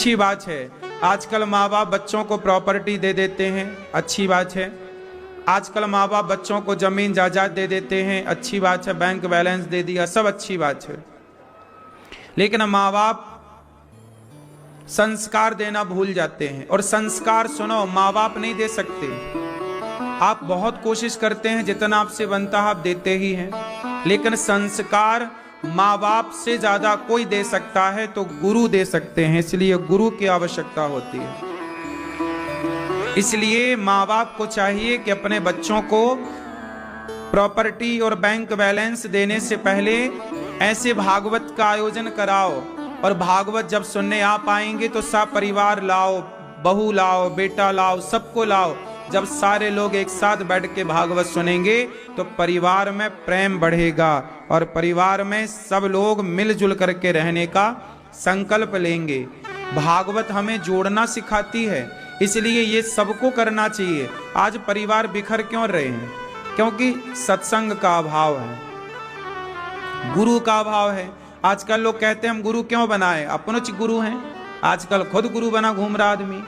अच्छी बात है। आजकल माँ बाप बच्चों को प्रॉपर्टी दे देते हैं, अच्छी बात है। आजकल माँ बाप बच्चों को जमीन जायदाद दे देते हैं, अच्छी बात है। बैंक बैलेंस दे दिया, सब अच्छी बात है। लेकिन माँ बाप संस्कार देना भूल जाते हैं। और संस्कार सुनो, माँ बाप नहीं दे सकते। आप बहुत कोशिश करते हैं, जितना आपसे बनता है आप देते ही हैं, लेकिन संस्कार माँ बाप से ज्यादा कोई दे सकता है तो गुरु दे सकते हैं। इसलिए गुरु की आवश्यकता होती है। इसलिए माँ बाप को चाहिए कि अपने बच्चों को प्रॉपर्टी और बैंक बैलेंस देने से पहले ऐसे भागवत का आयोजन कराओ। और भागवत जब सुनने आप आएंगे तो सब परिवार लाओ, बहू लाओ, बेटा लाओ, सबको लाओ। जब सारे लोग एक साथ बैठ के भागवत सुनेंगे तो परिवार में प्रेम बढ़ेगा और परिवार में सब लोग मिलजुल करके रहने का संकल्प लेंगे। भागवत हमें जोड़ना सिखाती है, इसलिए ये सबको करना चाहिए। आज परिवार बिखर क्यों रहे हैं? क्योंकि सत्संग का अभाव है, गुरु का अभाव है। आजकल लोग कहते हैं हम गुरु क्यों बनाए, अपनों गुरु हैं। आजकल खुद गुरु बना घूम रहा आदमी,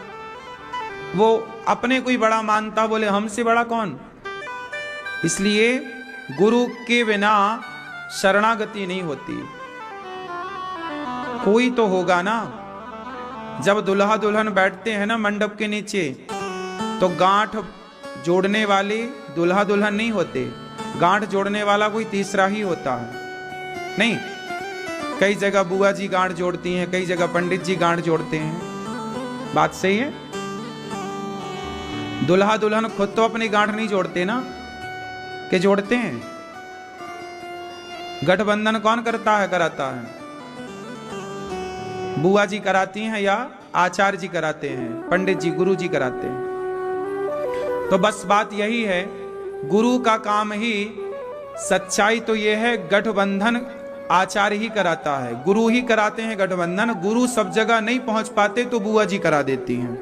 वो अपने कोई बड़ा मानता, बोले हमसे बड़ा कौन। इसलिए गुरु के बिना शरणागति नहीं होती। कोई तो होगा ना। जब दुल्हा दुल्हन बैठते हैं ना मंडप के नीचे, तो गांठ जोड़ने वाले दुल्हा दुल्हन नहीं होते, गांठ जोड़ने वाला कोई तीसरा ही होता है। नहीं, कई जगह बुआ जी गांठ जोड़ती हैं, कई जगह पंडित जी गांठ जोड़ते हैं। बात सही है। दुल्हा दुल्हन खुद तो अपनी गांठ नहीं जोड़ते ना, कि जोड़ते हैं। गठबंधन कौन करता है, कराता है? बुआ जी कराती हैं या आचार्य जी कराते हैं, पंडित जी, गुरु जी कराते हैं। तो बस बात यही है, गुरु का काम ही, सच्चाई तो यह है, गठबंधन आचार्य ही कराता है, गुरु ही कराते हैं गठबंधन। गुरु सब जगह नहीं पहुंच पाते तो बुआ जी करा देती हैं,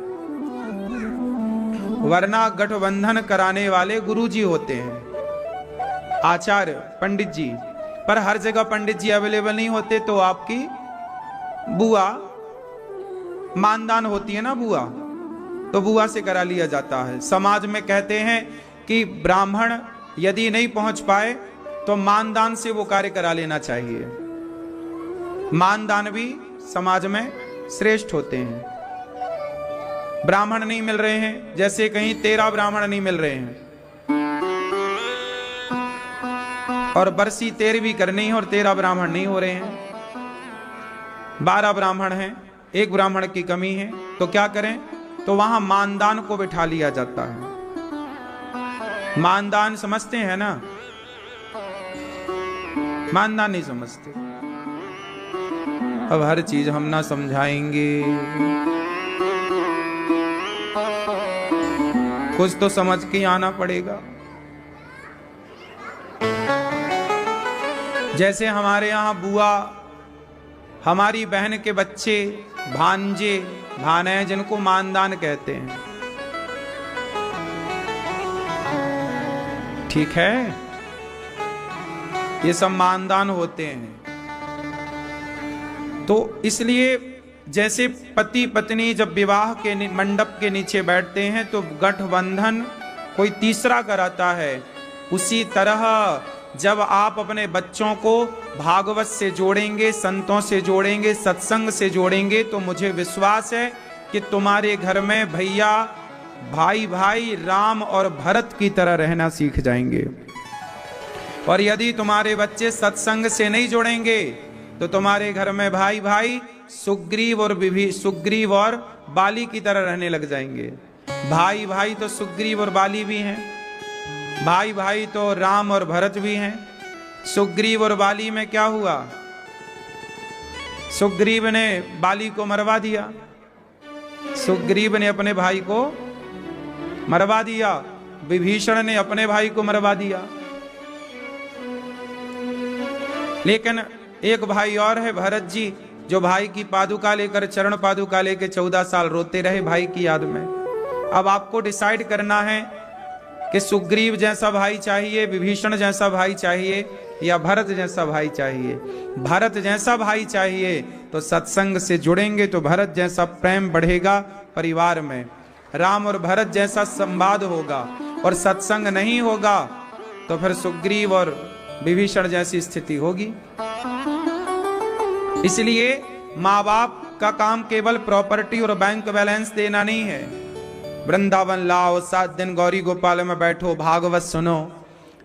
वरना गठबंधन कराने वाले गुरु जी होते हैं, आचार्य पंडित जी। पर हर जगह पंडित जी अवेलेबल नहीं होते, तो आपकी बुआ, मानदान होती है ना बुआ, तो बुआ से करा लिया जाता है। समाज में कहते हैं कि ब्राह्मण यदि नहीं पहुंच पाए तो मानदान से वो कार्य करा लेना चाहिए। मानदान भी समाज में श्रेष्ठ होते हैं। ब्राह्मण नहीं मिल रहे हैं, जैसे कहीं 13 ब्राह्मण नहीं मिल रहे हैं और बरसी 13वीं करनी है और 13 ब्राह्मण नहीं हो रहे हैं। 12 ब्राह्मण हैं, एक ब्राह्मण की कमी है, तो क्या करें? तो वहां मानदान को बिठा लिया जाता है। मानदान समझते हैं ना? मानदान नहीं समझते। अब हर चीज हम ना समझाएंगे, कुछ तो समझ के आना पड़ेगा। जैसे हमारे यहाँ बुआ, हमारी बहन के बच्चे, भांजे, भाने, जिनको मानदान कहते हैं, ठीक है, ये सब मानदान होते हैं। तो इसलिए जैसे पति पत्नी जब विवाह के मंडप के नीचे बैठते हैं तो गठबंधन कोई तीसरा कराता है, उसी तरह जब आप अपने बच्चों को भागवत से जोड़ेंगे, संतों से जोड़ेंगे, सत्संग से जोड़ेंगे, तो मुझे विश्वास है कि तुम्हारे घर में भैया, भाई भाई राम और भरत की तरह रहना सीख जाएंगे। और यदि तुम्हारे बच्चे सत्संग से नहीं जोड़ेंगे तो तुम्हारे घर में भाई भाई सुग्रीव और बाली की तरह रहने लग जाएंगे। भाई भाई तो सुग्रीव और बाली भी हैं, भाई भाई तो राम और भरत भी हैं। सुग्रीव और बाली में क्या हुआ? सुग्रीव ने बाली को मरवा दिया, सुग्रीव ने अपने भाई को मरवा दिया, विभीषण ने अपने भाई को मरवा दिया। लेकिन एक भाई और है, भरत जी, जो भाई की पादुका लेकर, चरण पादुका लेकर 14 साल रोते रहे भाई की याद में। अब आपको डिसाइड करना है कि सुग्रीव जैसा भाई चाहिए, विभीषण जैसा भाई चाहिए, या भरत जैसा भाई चाहिए? भरत जैसा भाई चाहिए तो सत्संग से जुड़ेंगे तो भरत जैसा प्रेम बढ़ेगा परिवार में, राम और भरत जैसा संवाद होगा, और सत्संग नहीं होगा तो फिर सुग्रीव और विभीषण जैसी स्थिति होगी। इसलिए माँ बाप का काम केवल प्रॉपर्टी और बैंक बैलेंस देना नहीं है। वृंदावन लाओ, 7 दिन गौरी गोपाल में बैठो, भागवत सुनो।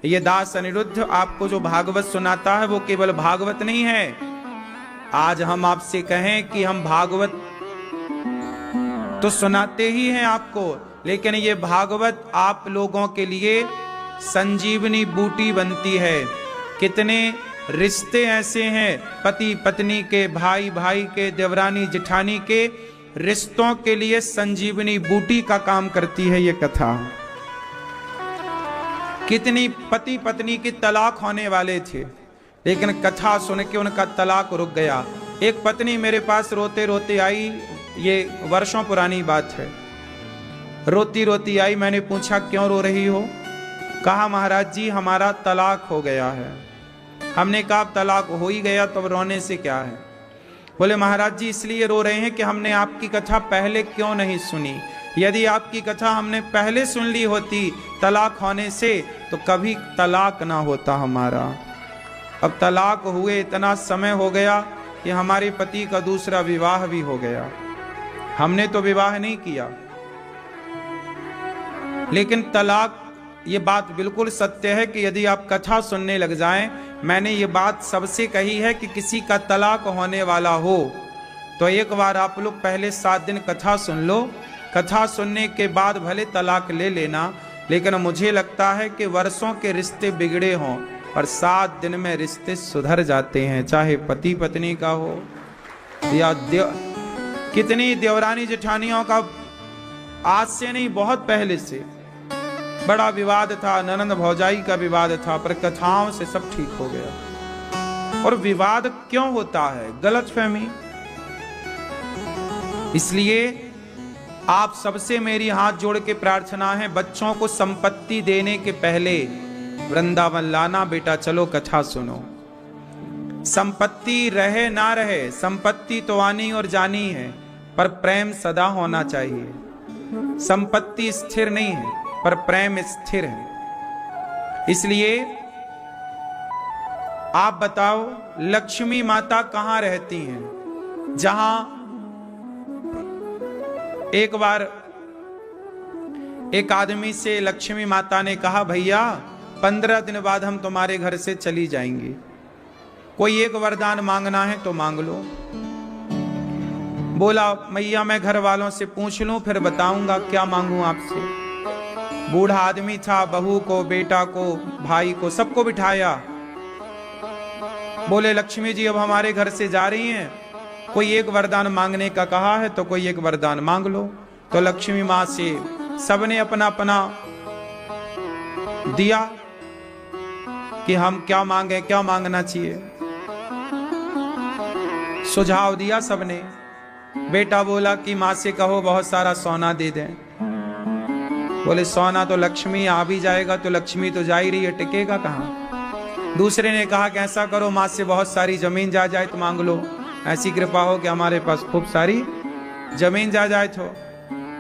ये दास अनिरुद्ध आपको जो भागवत सुनाता है वो केवल भागवत नहीं है। आज हम आपसे कहें कि हम भागवत तो सुनाते ही हैं आपको, लेकिन ये भागवत आप लोगों के लिए संजीवनी बूटी बनती है। कितने रिश्ते ऐसे हैं, पति पत्नी के, भाई भाई के, देवरानी जेठानी के रिश्तों के लिए संजीवनी बूटी का काम करती है ये कथा। कितनी पति पत्नी की तलाक होने वाले थे, लेकिन कथा सुन के उनका तलाक रुक गया। एक पत्नी मेरे पास रोते रोते आई, ये वर्षों पुरानी बात है। रोती रोती आई, मैंने पूछा क्यों रो रही हो? कहा महाराज जी हमारा तलाक हो गया है। हमने कहा तलाक हो ही गया तो रोने से क्या है? बोले महाराज जी इसलिए रो रहे हैं कि हमने आपकी कथा पहले क्यों नहीं सुनी। यदि आपकी कथा हमने पहले सुन ली होती तलाक होने से तो कभी तलाक ना होता हमारा। अब तलाक हुए इतना समय हो गया कि हमारे पति का दूसरा विवाह भी हो गया। हमने तो विवाह नहीं किया, लेकिन तलाक, ये बात बिल्कुल सत्य है कि यदि आप कथा सुनने लग जाएं, मैंने ये बात सबसे कही है कि किसी का तलाक होने वाला हो तो एक बार आप लोग पहले 7 दिन कथा सुन लो। कथा सुनने के बाद भले तलाक ले लेना, लेकिन मुझे लगता है कि वर्षों के रिश्ते बिगड़े हों और 7 दिन में रिश्ते सुधर जाते हैं, चाहे पति पत्नी का हो या कितनी देवरानी जेठानियों का आज से नहीं बहुत पहले से बड़ा विवाद था, ननंद भौजाई का विवाद था, पर कथाओं से सब ठीक हो गया। और विवाद क्यों होता है? गलतफहमी। इसलिए आप सबसे मेरी हाथ जोड़ के प्रार्थना है, बच्चों को संपत्ति देने के पहले वृंदावन लाना बेटा, चलो कथा सुनो। संपत्ति रहे ना रहे, संपत्ति तो आनी और जानी है, पर प्रेम सदा होना चाहिए। संपत्ति स्थिर नहीं है पर प्रेम स्थिर है। इसलिए आप बताओ लक्ष्मी माता कहां रहती हैं? जहां एक बार एक आदमी से लक्ष्मी माता ने कहा भैया 15 दिन बाद हम तुम्हारे घर से चली जाएंगी, कोई एक वरदान मांगना है तो मांग लो। बोला मैया मैं घर वालों से पूछ लूं फिर बताऊंगा क्या मांगूं आपसे। बूढ़ा आदमी था, बहू को, बेटा को, भाई को, सबको बिठाया। बोले लक्ष्मी जी अब हमारे घर से जा रही हैं, कोई एक वरदान मांगने का कहा है तो कोई एक वरदान मांग लो। तो लक्ष्मी माँ से सबने अपना अपना दिया कि हम क्या मांगे, क्या मांगना चाहिए, सुझाव दिया सबने। बेटा बोला कि माँ से कहो बहुत सारा सोना दे दें। बोले सोना तो लक्ष्मी आ भी जाएगा तो लक्ष्मी तो जा ही रही है, टिकेगा कहाँ। दूसरे ने कहा कि ऐसा करो माँ से बहुत सारी जमीन जायदाद तो मांग लो, ऐसी कृपा हो कि हमारे पास खूब सारी जमीन जायदाद हो।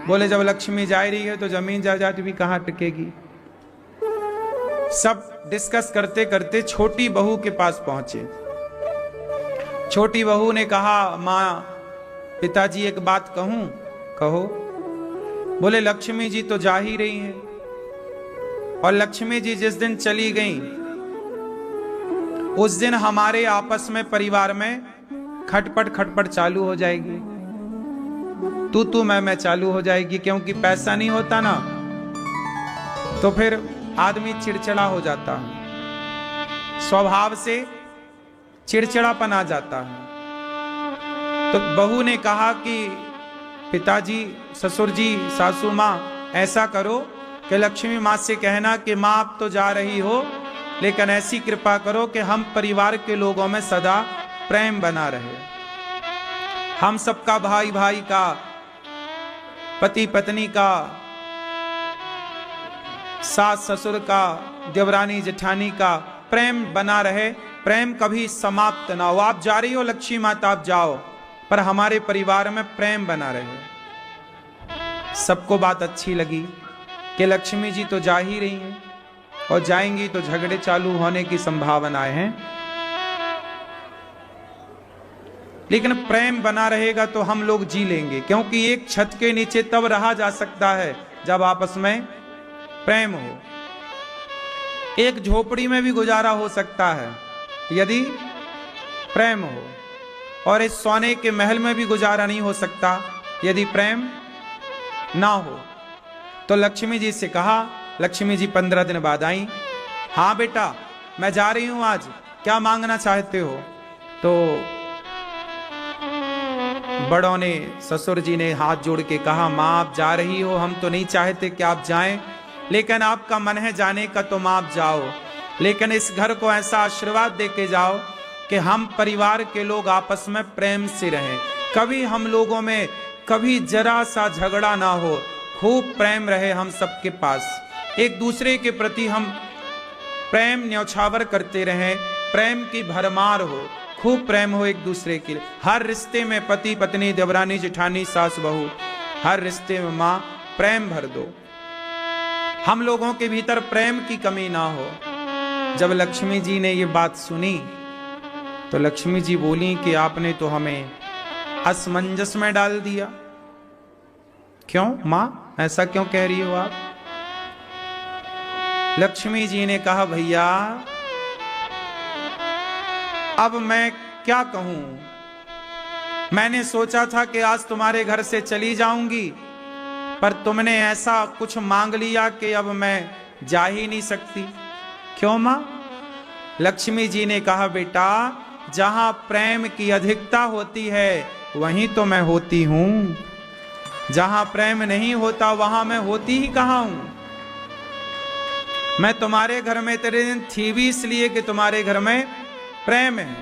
बोले जब लक्ष्मी जा रही है तो जमीन जायदाद भी कहाँ टिकेगी। सब डिस्कस करते करते छोटी बहू के पास पहुंचे। छोटी बहू ने कहा माँ पिताजी एक बात कहूं? कहो। बोले लक्ष्मी जी तो जा ही रही हैं, और लक्ष्मी जी जिस दिन चली गई उस दिन हमारे आपस में परिवार में खटपट खटपट चालू हो जाएगी, तू मैं चालू हो जाएगी, क्योंकि पैसा नहीं होता ना तो फिर आदमी चिड़चिड़ा हो जाता है, स्वभाव से चिड़चिड़ापन आ जाता है। तो बहू ने कहा कि पिताजी, ससुर जी, सासू माँ ऐसा करो कि लक्ष्मी माँ से कहना कि माँ आप तो जा रही हो, लेकिन ऐसी कृपा करो कि हम परिवार के लोगों में सदा प्रेम बना रहे, हम सबका भाई भाई का, पति पत्नी का, सास ससुर का, देवरानी जेठानी का प्रेम बना रहे, प्रेम कभी समाप्त ना हो। आप जा रही हो लक्ष्मी माता, आप जाओ, पर हमारे परिवार में प्रेम बना रहे। सबको बात अच्छी लगी कि लक्ष्मी जी तो जा ही रही हैं और जाएंगी तो झगड़े चालू होने की संभावनाएं हैं, लेकिन प्रेम बना रहेगा तो हम लोग जी लेंगे, क्योंकि एक छत के नीचे तब रहा जा सकता है जब आपस में प्रेम हो। एक झोपड़ी में भी गुजारा हो सकता है यदि प्रेम हो, और इस सोने के महल में भी गुजारा नहीं हो सकता यदि प्रेम ना हो। तो लक्ष्मी जी से कहा, लक्ष्मी जी 15 दिन बाद आई। हाँ बेटा मैं जा रही हूं, आज क्या मांगना चाहते हो? तो बड़ों ने, ससुर जी ने हाथ जोड़ के कहा, माँ आप जा रही हो, हम तो नहीं चाहते कि आप जाएं, लेकिन आपका मन है जाने का तो माँ आप जाओ, लेकिन इस घर को ऐसा आशीर्वाद दे के जाओ कि हम परिवार के लोग आपस में प्रेम से रहें, कभी हम लोगों में कभी जरा सा झगड़ा ना हो, खूब प्रेम रहे हम सबके पास, एक दूसरे के प्रति हम प्रेम न्यौछावर करते रहें, प्रेम की भरमार हो, खूब प्रेम हो एक दूसरे के लिए। हर रिश्ते में पति पत्नी, देवरानी जेठानी, सास बहू, हर रिश्ते में माँ प्रेम भर दो, हम लोगों के भीतर प्रेम की कमी ना हो। जब लक्ष्मी जी ने ये बात सुनी तो लक्ष्मी जी बोली कि आपने तो हमें असमंजस में डाल दिया। क्यों माँ, ऐसा क्यों कह रही हो आप? लक्ष्मी जी ने कहा, भैया अब मैं क्या कहूं, मैंने सोचा था कि आज तुम्हारे घर से चली जाऊंगी, पर तुमने ऐसा कुछ मांग लिया कि अब मैं जा ही नहीं सकती। क्यों मां? लक्ष्मी जी ने कहा, बेटा जहां प्रेम की अधिकता होती है वहीं तो मैं होती हूं, जहां प्रेम नहीं होता वहां मैं होती ही कहां हूं। मैं तुम्हारे घर में तेरे दिन थी भी इसलिए कि तुम्हारे घर में प्रेम है,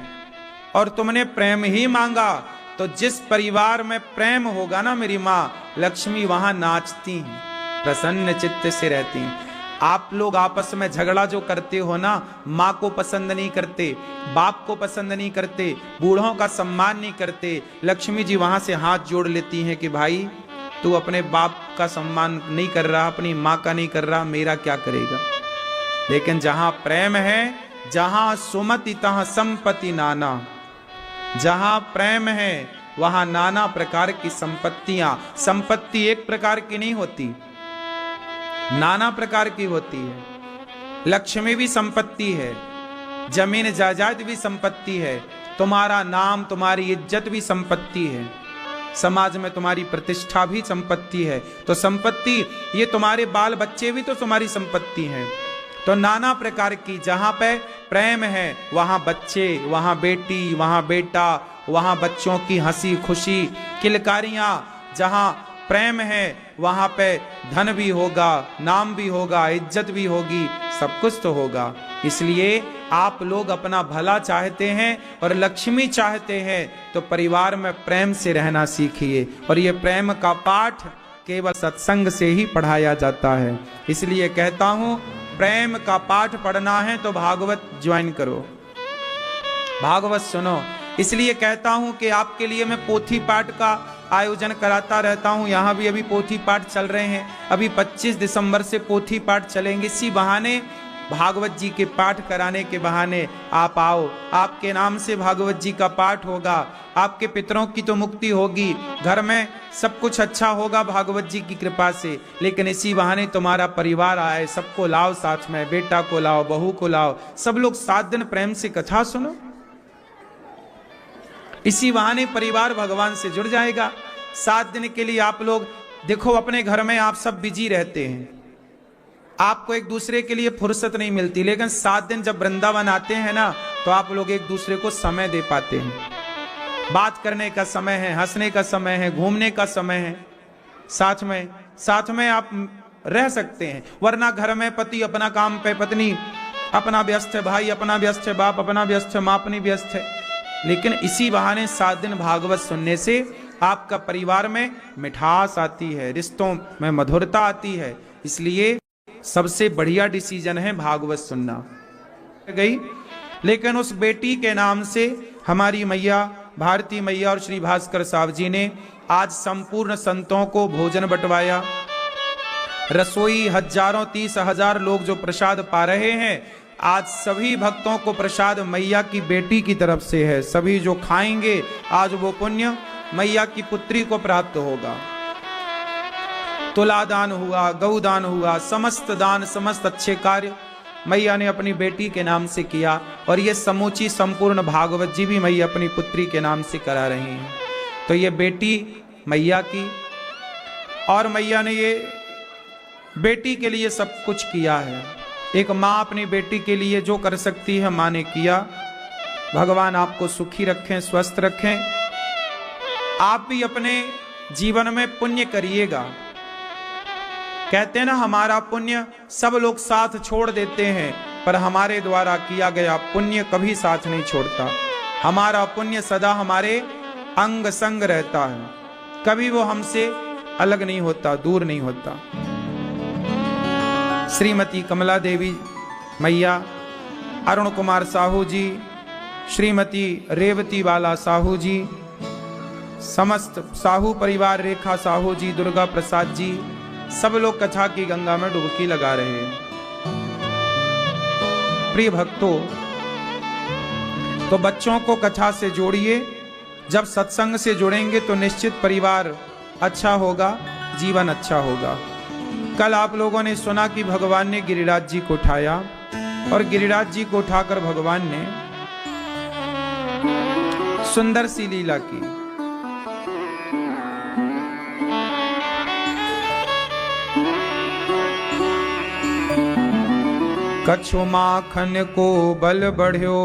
और तुमने प्रेम ही मांगा, तो जिस परिवार में प्रेम होगा ना मेरी माँ लक्ष्मी, वहां नाचती हैं, प्रसन्न चित्त से रहती हैं। आप लोग आपस में झगड़ा जो करते हो ना, माँ को पसंद नहीं करते, बाप को पसंद नहीं करते, बूढ़ों का सम्मान नहीं करते, लक्ष्मी जी वहां से हाथ जोड़ लेती हैं कि भाई तू अपने बाप का सम्मान नहीं कर रहा, अपनी माँ का नहीं कर रहा, मेरा क्या करेगा। लेकिन जहां प्रेम है, जहां सुमति तहां संपत्ति नाना, जहां प्रेम है वहां नाना प्रकार की संपत्तियां, संपत्ति एक प्रकार की नहीं होती, नाना प्रकार की होती है। लक्ष्मी भी संपत्ति है, जमीन जायदाद भी संपत्ति है, तुम्हारा नाम तुम्हारी इज्जत भी संपत्ति है, समाज में तुम्हारी प्रतिष्ठा भी संपत्ति है। तो संपत्ति, ये तुम्हारे बाल बच्चे भी तो तुम्हारी संपत्ति हैं। तो नाना प्रकार की, जहां पे प्रेम है वहां बच्चे, वहां बेटी, वहां बेटा, वहां बच्चों की हंसी खुशी किलकारियां, जहां प्रेम है वहां पे धन भी होगा, नाम भी होगा, इज्जत भी होगी, सब कुछ तो होगा। इसलिए आप लोग अपना भला चाहते हैं और लक्ष्मी चाहते हैं तो परिवार में प्रेम से रहना सीखिए, और ये प्रेम का पाठ केवल सत्संग से ही पढ़ाया जाता है। इसलिए कहता हूं, प्रेम का पाठ पढ़ना है तो भागवत ज्वाइन करो, भागवत सुनो। इसलिए कहता हूं कि आपके लिए मैं पोथी पाठ का आयोजन कराता रहता हूं, यहां भी अभी पोथी पाठ चल रहे हैं, अभी 25 दिसंबर से पोथी पाठ चलेंगे। इसी बहाने भागवत जी के पाठ कराने के बहाने आप आओ, आपके नाम से भागवत जी का पाठ होगा, आपके पितरों की तो मुक्ति होगी, घर में सब कुछ अच्छा होगा भागवत जी की कृपा से। लेकिन इसी बहाने तुम्हारा परिवार आए, सबको लाओ साथ में, बेटा को लाओ, बहू को लाओ, सब लोग 7 दिन प्रेम से कथा सुनो। इसी बहाने परिवार भगवान से जुड़ जाएगा। 7 दिन के लिए आप लोग देखो, अपने घर में आप सब बिजी रहते हैं, आपको एक दूसरे के लिए फुर्सत नहीं मिलती, लेकिन 7 दिन जब वृंदावन आते हैं ना तो आप लोग एक दूसरे को समय दे पाते हैं, बात करने का समय है, हंसने का समय है, घूमने का समय है, साथ में आप रह सकते हैं। वरना घर में पति अपना काम पे, पत्नी अपना व्यस्त है, भाई अपना व्यस्त है, बाप अपना व्यस्त है, माँ अपनी व्यस्त है। लेकिन इसी बहाने 7 दिन भागवत सुनने से आपका परिवार में मिठास आती है, रिश्तों में मधुरता आती है। इसलिए सबसे बढ़िया डिसीजन है भागवत सुनना। गई, लेकिन उस बेटी के नाम से हमारी मैया भारती मैया और श्री भास्कर साहब जी ने आज संपूर्ण संतों को भोजन बंटवाया। रसोई हजारों 30,000 लोग जो प्रसाद पा रहे हैं, आज सभी भक्तों को प्रसाद मैया की बेटी की तरफ से है। सभी जो खाएंगे आज वो पुण्य मैया की पुत्री को प्राप्त होगा। तुला दान हुआ, गौ दान हुआ, समस्त दान, समस्त अच्छे कार्य मैया ने अपनी बेटी के नाम से किया। और ये समूची संपूर्ण भागवत जी भी मैया अपनी पुत्री के नाम से करा रही हैं। तो ये बेटी मैया की, और मैया ने ये बेटी के लिए सब कुछ किया है। एक माँ अपनी बेटी के लिए जो कर सकती है माँ ने किया। भगवान आपको सुखी रखें, स्वस्थ रखें। आप भी अपने जीवन में पुण्य करिएगा। कहते हैं ना, हमारा पुण्य सब लोग साथ छोड़ देते हैं, पर हमारे द्वारा किया गया पुण्य कभी साथ नहीं छोड़ता। हमारा पुण्य सदा हमारे अंग संग रहता है, कभी वो हमसे अलग नहीं होता, दूर नहीं होता। श्रीमती कमला देवी मैया, अरुण कुमार साहू जी, श्रीमती रेवती बाला साहू जी, समस्त साहू परिवार, रेखा साहू जी, दुर्गा प्रसाद जी, सब लोग कथा की गंगा में डुबकी लगा रहे हैं। प्रिय भक्तों, तो बच्चों को कथा से जोड़िए। जब सत्संग से जुड़ेंगे तो निश्चित परिवार अच्छा होगा, जीवन अच्छा होगा। कल आप लोगों ने सुना कि भगवान ने गिरिराज जी को उठाया, और गिरिराज जी को उठाकर भगवान ने सुंदर सी लीला की। कछु माखन को बल बढ़्यो,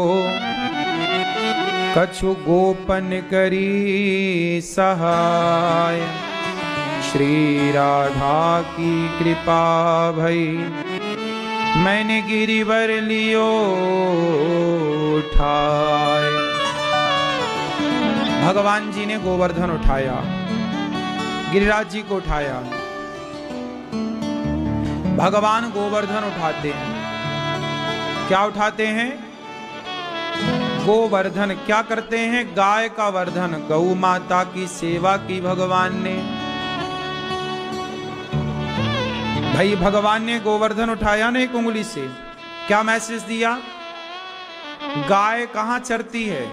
कछु गोपन करी सहाय। श्री राधा की कृपा भई, मैंने गिरिवर लियो उठाए। भगवान जी ने गोवर्धन उठाया, गिरिराज जी को उठाया। भगवान गोवर्धन उठाते हैं। क्या उठाते हैं? गोवर्धन। क्या करते हैं? गाय का वर्धन, गौ माता की सेवा की भगवान ने। भाई भगवान ने गोवर्धन उठाया ना एक उंगली से, क्या मैसेज दिया? गाय कहां चरती है?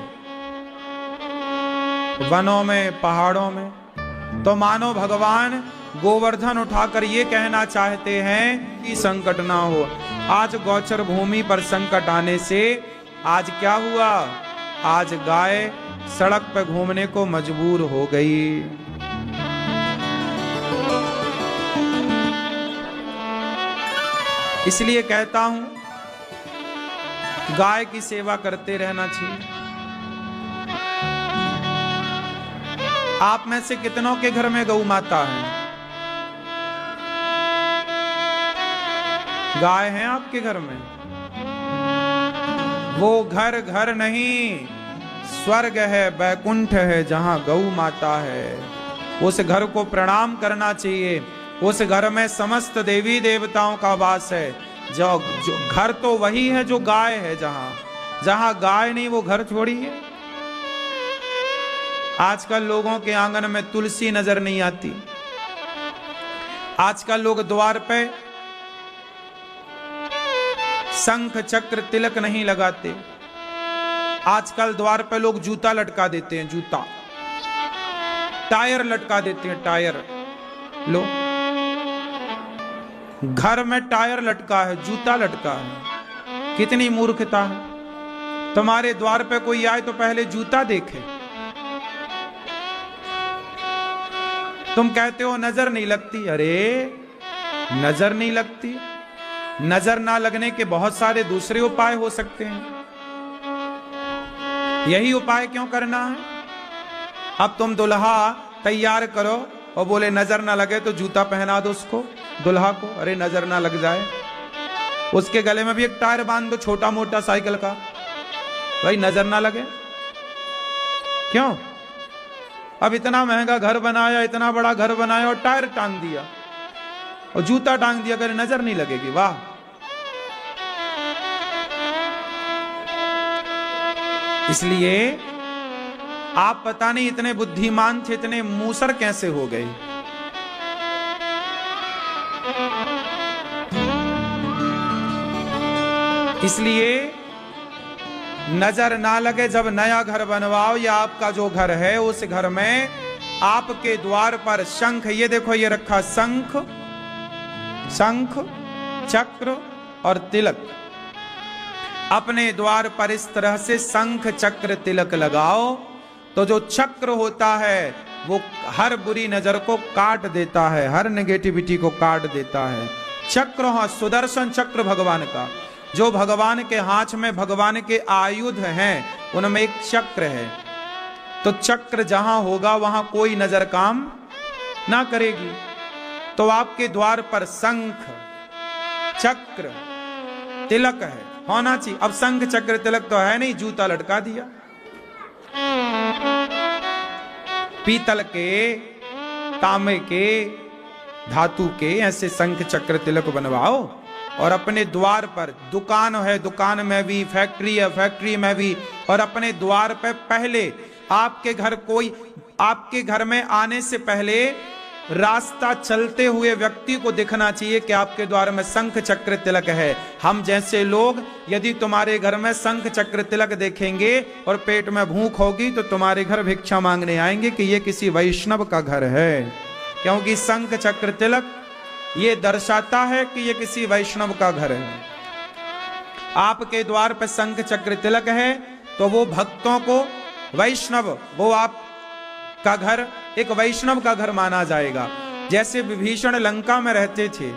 वनों में, पहाड़ों में। तो मानो भगवान गोवर्धन उठाकर ये कहना चाहते हैं कि संकट ना हो। आज गौचर भूमि पर संकट आने से आज क्या हुआ? आज गाय सड़क पर घूमने को मजबूर हो गई। इसलिए कहता हूं, गाय की सेवा करते रहना चाहिए। आप में से कितनों के घर में गौ माता है? गाय है आपके घर में? वो घर घर नहीं, स्वर्ग है, बैकुंठ है, जहां गौ माता है। उस घर को प्रणाम करना चाहिए। उस घर में समस्त देवी देवताओं का वास है। जो घर तो वही है जो गाय है। जहां गाय नहीं वो घर छोड़िए। आजकल लोगों के आंगन में तुलसी नजर नहीं आती। आजकल लोग द्वार पे शंख चक्र तिलक नहीं लगाते। आजकल द्वार पे लोग जूता लटका देते हैं, जूता, टायर लटका देते हैं, टायर। लो, घर में टायर लटका है, जूता लटका है। कितनी मूर्खता है। तुम्हारे द्वार पे कोई आए तो पहले जूता देखे। तुम कहते हो नजर नहीं लगती। अरे नजर नहीं लगती, नजर ना लगने के बहुत सारे दूसरे उपाय हो सकते हैं। यही उपाय क्यों करना है? अब तुम दुल्हा तैयार करो और बोले नजर ना लगे तो जूता पहना दो उसको, दुल्हा को। अरे नजर ना लग जाए, उसके गले में भी एक टायर बांध दो, छोटा मोटा साइकिल का, भाई नजर ना लगे। क्यों? अब इतना महंगा घर बनाया, इतना बड़ा घर बनाया और टायर टांग दिया और जूता टांग दिया, अगर नजर नहीं लगेगी। वाह, इसलिए आप पता नहीं इतने बुद्धिमान थे, इतने मूसर कैसे हो गए। इसलिए नजर ना लगे, जब नया घर बनवाओ या आपका जो घर है उस घर में आपके द्वार पर शंख, ये देखो ये रखा शंख, शंख चक्र और तिलक, अपने द्वार पर इस तरह से शंख चक्र तिलक लगाओ तो जो चक्र होता है वो हर बुरी नजर को काट देता है, हर नेगेटिविटी को काट देता है। चक्र, हाँ, सुदर्शन चक्र भगवान का, जो भगवान के हाथ में भगवान के आयुध हैं उनमें एक चक्र है। तो चक्र जहां होगा वहां कोई नजर काम ना करेगी। तो आपके द्वार पर शंख चक्र तिलक है, होना चाहिए। अब शंख चक्र तिलक तो है नहीं, जूता लटका दिया। पीतल के, तांबे के, धातु के ऐसे शंख चक्र तिलक बनवाओ और अपने द्वार पर, दुकान है दुकान में भी, फैक्ट्री है फैक्ट्री में भी, और अपने द्वार पर पहले आपके घर में आने से पहले रास्ता चलते हुए व्यक्ति को दिखना चाहिए कि आपके द्वार में शंख चक्र तिलक है। हम जैसे लोग यदि तुम्हारे घर में शंख चक्र तिलक देखेंगे और पेट में भूख होगी तो तुम्हारे घर भिक्षा मांगने आएंगे कि ये किसी वैष्णव का घर है, क्योंकि शंख चक्र तिलक ये दर्शाता है कि ये किसी वैष्णव का घर है। आपके द्वार पर शंख चक्र तिलक है तो वो भक्तों को वैष्णव, वो आप का घर एक वैष्णव का घर माना जाएगा। जैसे विभीषण लंका में रहते थे,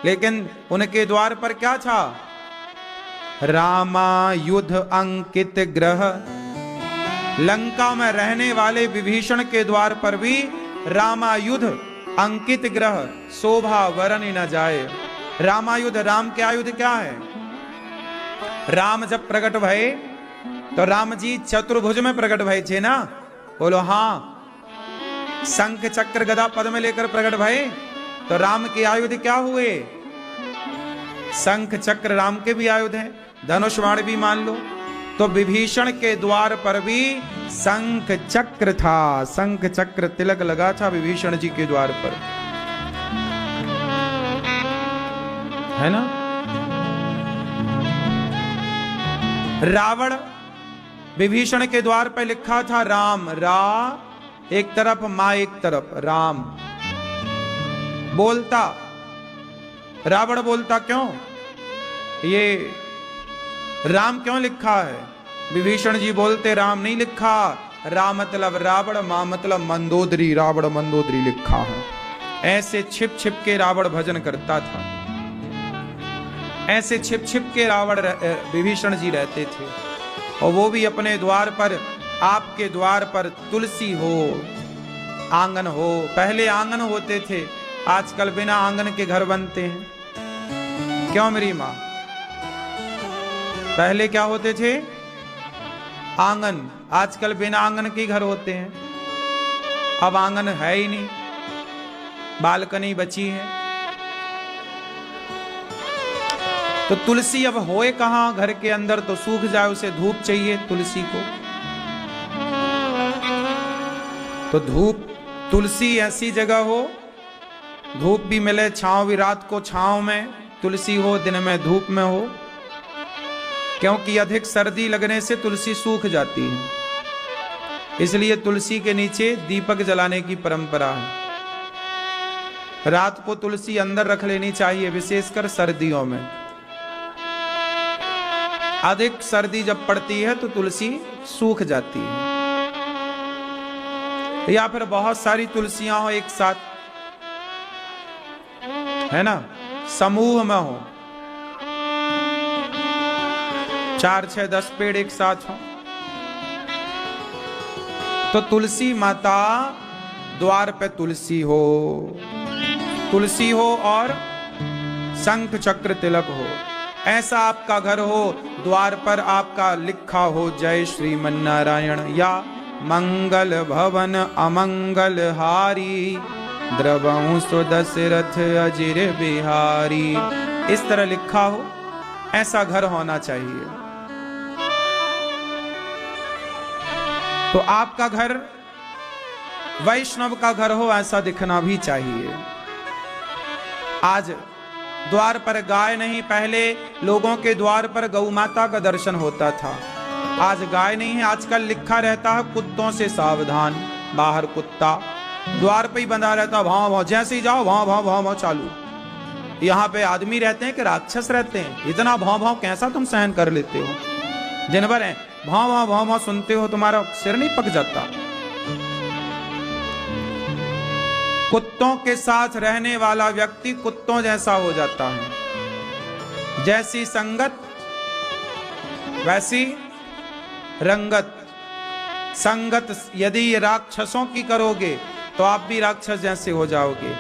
लेकिन उनके द्वार पर क्या था? रामायुध अंकित ग्रह। लंका में रहने वाले विभीषण के द्वार पर भी रामायुध अंकित ग्रह, शोभा वरन न जाए। रामायुध, राम के आयुध क्या है? राम जब प्रकट भये तो राम जी चतुर्भुज में प्रकट भये थे ना, बोलो हाँ। शंख चक्र गदा पद में लेकर प्रकट भये तो राम के आयुध क्या हुए? शंख चक्र राम के भी आयुध हैं, धनुष बाण भी मान लो। तो विभीषण के द्वार पर भी शंख चक्र था, शंख चक्र तिलक लगा था विभीषण जी के द्वार पर, है ना। रावण, विभीषण के द्वार पर लिखा था राम, रा एक तरफ, मां एक तरफ, राम। बोलता, रावण बोलता क्यों? ये राम क्यों लिखा है? विभीषण जी बोलते राम नहीं लिखा, रा मतलब रावण, मां मतलब मंदोदरी, रावण मंदोदरी लिखा है। ऐसे छिप छिप के रावण भजन करता था, ऐसे छिप छिप के रावण विभीषण जी रहते थे। और वो भी अपने द्वार पर, आपके द्वार पर तुलसी हो, आंगन हो। पहले आंगन होते थे, आजकल बिना आंगन के घर बनते हैं। क्यों मेरी मां? पहले क्या होते थे? आंगन। आजकल बिना आंगन के घर होते हैं। अब आंगन है ही नहीं, बालकनी बची है। तो तुलसी अब होए कहां घर के अंदर? तो सूख जाए, उसे धूप चाहिए तुलसी को। तो धूप, तुलसी ऐसी जगह हो, धूप भी मिले, छांव भी, रात को छांव में तुलसी हो, दिन में धूप में हो, क्योंकि अधिक सर्दी लगने से तुलसी सूख जाती है। इसलिए तुलसी के नीचे दीपक जलाने की परंपरा है। रात को तुलसी अंदर रख लेनी चाहिए, विशेषकर सर्दियों में। अधिक सर्दी जब पड़ती है तो तुलसी सूख जाती है। या फिर बहुत सारी तुलसियां हो एक साथ, है ना, समूह में हो, 4, 6, 10 पेड़ एक साथ हो। तो तुलसी माता द्वार पे तुलसी हो, तुलसी हो और शंख चक्र तिलक हो। ऐसा आपका घर हो, द्वार पर आपका लिखा हो जय श्रीमन्नारायण या मंगल भवन अमंगल हारी, द्रवहु सो दशरथ अजिर बिहारी। इस तरह लिखा हो, ऐसा घर होना चाहिए। तो आपका घर वैष्णव का घर हो ऐसा दिखना भी चाहिए। आज द्वार पर गाय नहीं, पहले लोगों के द्वार पर गौ माता का दर्शन होता था। आज गाय नहीं है, आजकल लिखा रहता है कुत्तों से सावधान, बाहर कुत्ता द्वार पे ही बंधा रहता, भाव भाव, जैसे ही जाओ भाव भाव भाव भाव चालू। यहाँ पे आदमी रहते हैं कि राक्षस रहते हैं? इतना भाव भाव कैसा तुम सहन कर लेते हो? दिन भर है भाव भाव भाव भाव सुनते हो, तुम्हारा सिर नहीं पक जाता? कुत्तों के साथ रहने वाला व्यक्ति कुत्तों जैसा हो जाता है। जैसी संगत वैसी रंगत। संगत यदि राक्षसों की करोगे तो आप भी राक्षस जैसे हो जाओगे,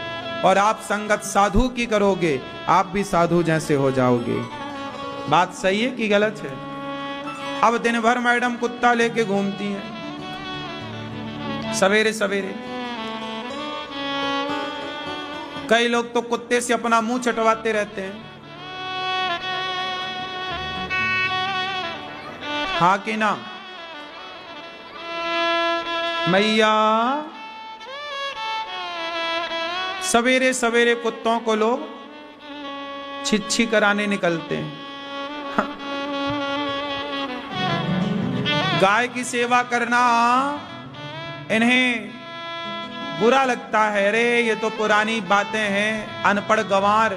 और आप संगत साधु की करोगे आप भी साधु जैसे हो जाओगे। बात सही है कि गलत है? अब दिन भर मैडम कुत्ता लेके घूमती हैं सवेरे सवेरे। कई लोग तो कुत्ते से अपना मुंह चटवाते रहते हैं। हाँ कि ना मैया? सवेरे सवेरे कुत्तों को लोग छिछी कराने निकलते हैं। गाय की सेवा करना इन्हें बुरा लगता है। अरे ये तो पुरानी बातें हैं, अनपढ़ गंवार।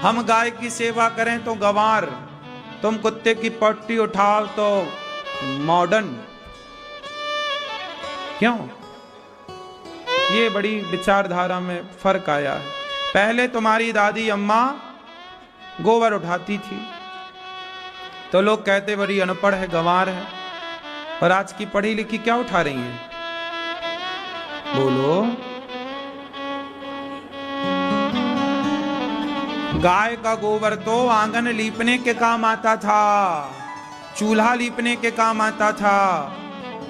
हम गाय की सेवा करें तो गंवार, तुम कुत्ते की पट्टी उठाओ तो मॉडर्न। क्यों? ये बड़ी विचारधारा में फर्क आया है। पहले तुम्हारी दादी अम्मा गोबर उठाती थी तो लोग कहते बड़ी अनपढ़ है, गंवार है, और आज की पढ़ी लिखी क्या उठा रही हैं? बोलो। गाय का गोबर तो आंगन लीपने के काम आता था, चूल्हा लीपने के काम आता था।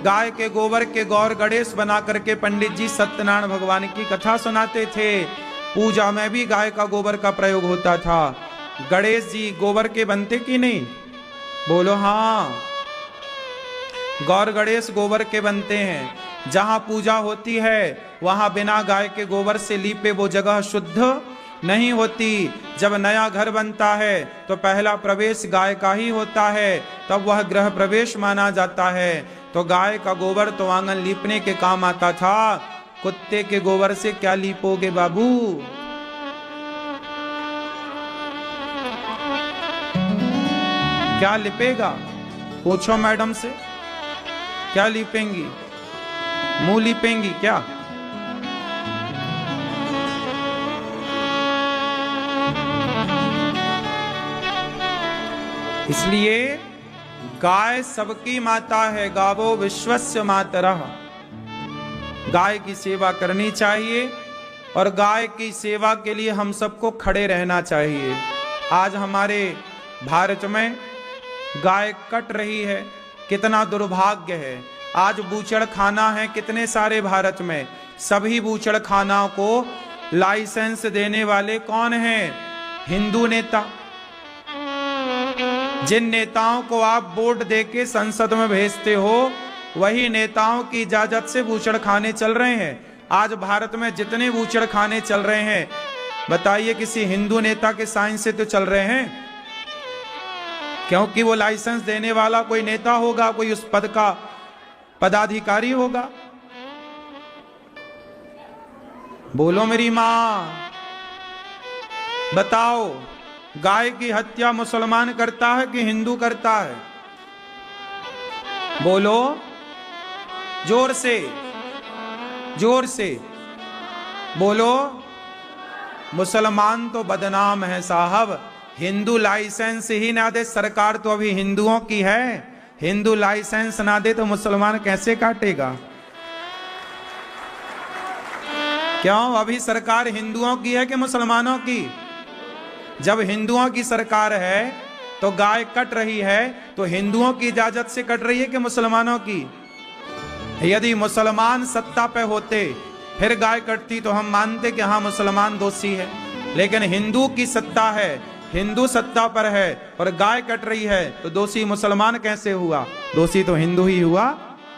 गाय के गोबर के गौर गणेश बना करके पंडित जी सत्यनारायण भगवान की कथा सुनाते थे। पूजा में भी गाय का गोबर का प्रयोग होता था। गणेश जी गोबर के बनते कि नहीं? बोलो हाँ, गौर गणेश गोबर के बनते हैं। जहां पूजा होती है वहां बिना गाय के गोबर से लीपे वो जगह शुद्ध नहीं होती। जब नया घर बनता है तो पहला प्रवेश गाय का ही होता है, तब वह गृह प्रवेश माना जाता है। तो गाय का गोबर तो आंगन लीपने के काम आता था। कुत्ते के गोबर से क्या लीपोगे बाबू? क्या लिपेगा? पूछो मैडम से, क्या लिपेंगी? मुंह लिपेंगी क्या? इसलिए गाय सबकी माता है, गावो विश्वस्य मातरः। गाय की सेवा करनी चाहिए और गाय की सेवा के लिए हम सबको खड़े रहना चाहिए। आज हमारे भारत में गाय कट रही है, कितना दुर्भाग्य है। आज बूचड़ खाना है कितने सारे भारत में। सभी बूचड़ खाना को लाइसेंस देने वाले कौन हैं? हिंदू नेता। जिन नेताओं को आप वोट देके संसद में भेजते हो वही नेताओं की इजाजत से बूचड़ खाने चल रहे हैं। आज भारत में जितने बूचड़ खाने चल रहे हैं, बताइए किसी हिंदू नेता के साइन से तो चल रहे हैं? क्योंकि वो लाइसेंस देने वाला कोई नेता होगा, कोई उस पद का पदाधिकारी होगा। बोलो मेरी मां, बताओ गाय की हत्या मुसलमान करता है कि हिंदू करता है? बोलो जोर से, जोर से बोलो। मुसलमान तो बदनाम है साहब। हिंदू लाइसेंस ही ना दे, सरकार तो अभी हिंदुओं की है। हिंदू लाइसेंस ना दे तो मुसलमान कैसे काटेगा? क्यों? अभी सरकार हिंदुओं की है कि मुसलमानों की? जब हिंदुओं की सरकार है तो गाय कट रही है तो हिंदुओं की इजाजत से कट रही है कि मुसलमानों की? यदि मुसलमान सत्ता पे होते फिर गाय कटती तो हम मानते कि हाँ मुसलमान दोषी है। लेकिन हिंदू की सत्ता है, हिंदू सत्ता पर है और गाय कट रही है तो दोषी मुसलमान कैसे हुआ? दोषी तो हिंदू ही हुआ।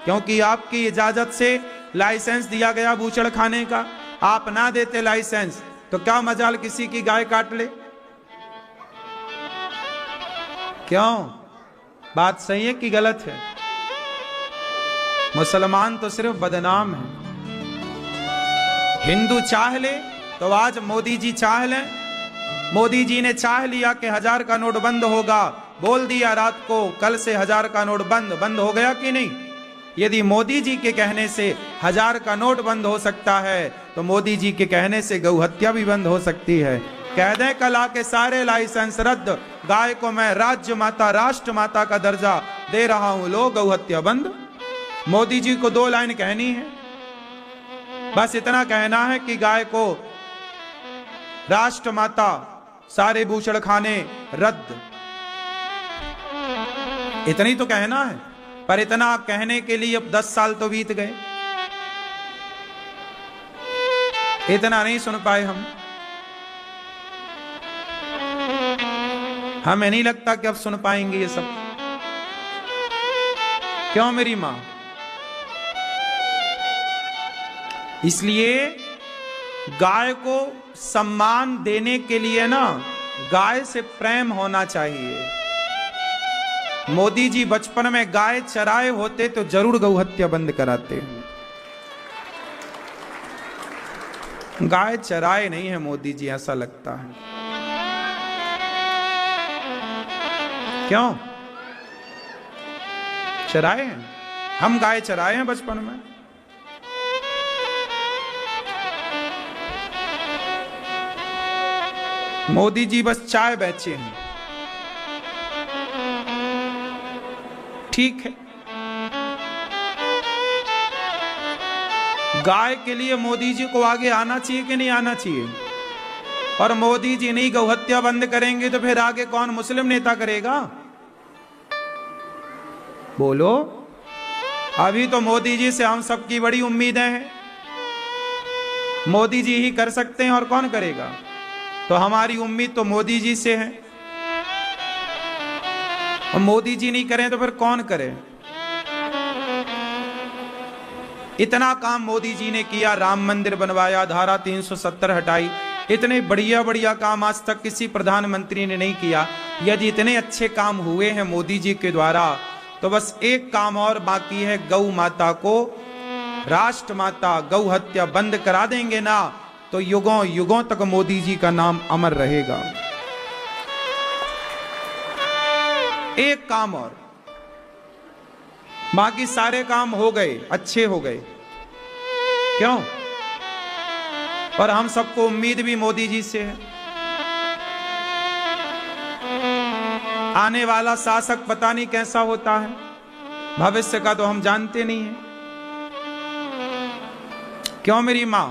क्योंकि आपकी इजाजत से लाइसेंस दिया गया बूचड़ खाने का। आप ना देते लाइसेंस तो क्या मजाल किसी की गाय काट ले? क्यों? बात सही है कि गलत है? मुसलमान तो सिर्फ बदनाम है। हिंदू चाह ले तो आज मोदी जी चाह लें। मोदी जी ने चाह लिया कि 1000 का नोट बंद होगा, बोल दिया रात को कल से 1000 का नोट बंद हो गया कि नहीं? यदि मोदी जी के कहने से 1000 का नोट बंद हो सकता है तो मोदी जी के कहने से गौ हत्या भी बंद हो सकती है। कह दें कल आके सारे लाइसेंस रद्द, गाय को मैं राज्य माता राष्ट्र माता का दर्जा दे रहा हूं, लो गौ हत्या बंद। मोदी जी को 2 लाइन कहनी है, बस इतना कहना है कि गाय को राष्ट्र माता, सारे बूचड़ खाने रद्द, इतना ही तो कहना है। पर इतना कहने के लिए अब 10 साल तो बीत गए, इतना नहीं सुन पाए हम। हमें नहीं लगता कि अब सुन पाएंगे ये सब। क्यों मेरी मां? इसलिए गाय को सम्मान देने के लिए ना गाय से प्रेम होना चाहिए। मोदी जी बचपन में गाय चराए होते तो जरूर गौ हत्या बंद कराते। गाय चराए नहीं है मोदी जी, ऐसा लगता है। क्यों चराए हैं? हम गाय चराए हैं बचपन में। मोदी जी बस चाय बेचे हैं, ठीक है। गाय के लिए मोदी जी को आगे आना चाहिए कि नहीं आना चाहिए? और मोदी जी नहीं गौ हत्या बंद करेंगे तो फिर आगे कौन मुस्लिम नेता करेगा? बोलो। अभी तो मोदी जी से हम सबकी बड़ी उम्मीदें हैं। मोदी जी ही कर सकते हैं और कौन करेगा? तो हमारी उम्मीद तो मोदी जी से है। और मोदी जी नहीं करें तो फिर कौन करे? इतना काम मोदी जी ने किया, राम मंदिर बनवाया, धारा 370 हटाई, इतने बढ़िया बढ़िया काम आज तक किसी प्रधानमंत्री ने नहीं किया। यदि इतने अच्छे काम हुए हैं मोदी जी के द्वारा तो बस एक काम और बाकी है, गौ माता को राष्ट्र माता, गौ हत्या बंद करा देंगे ना तो युगों युगों तक मोदी जी का नाम अमर रहेगा। एक काम और, बाकी सारे काम हो गए, अच्छे हो गए। क्यों? और हम सबको उम्मीद भी मोदी जी से है। आने वाला शासक पता नहीं कैसा होता है, भविष्य का तो हम जानते नहीं हैं। क्यों मेरी मां?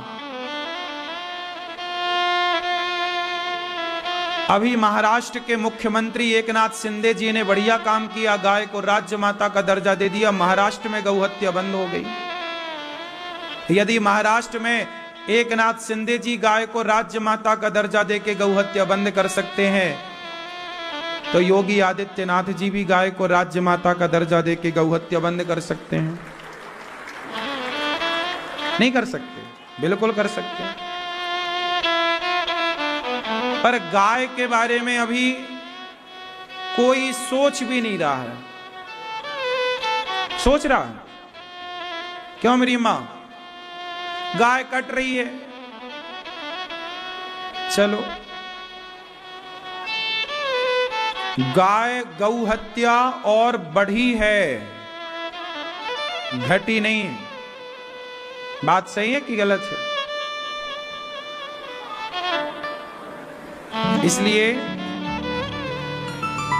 अभी महाराष्ट्र के मुख्यमंत्री एकनाथ शिंदे जी ने बढ़िया काम किया, गाय को राज्य माता का दर्जा दे दिया, महाराष्ट्र में गौ हत्या बंद हो गई। यदि महाराष्ट्र में एकनाथ शिंदे जी गाय को राज्य माता का दर्जा देके गौ हत्या बंद कर सकते हैं तो योगी आदित्यनाथ जी भी गाय को राज्य माता का दर्जा देके गौ हत्या बंद कर सकते हैं? नहीं कर सकते? बिल्कुल कर सकते हैं। पर गाय के बारे में अभी कोई सोच भी नहीं रहा है। सोच रहा है? क्यों मेरी मां? गाय कट रही है, चलो गाय गौ हत्या और बढ़ी है, घटी नहीं है। बात सही है कि गलत है? इसलिए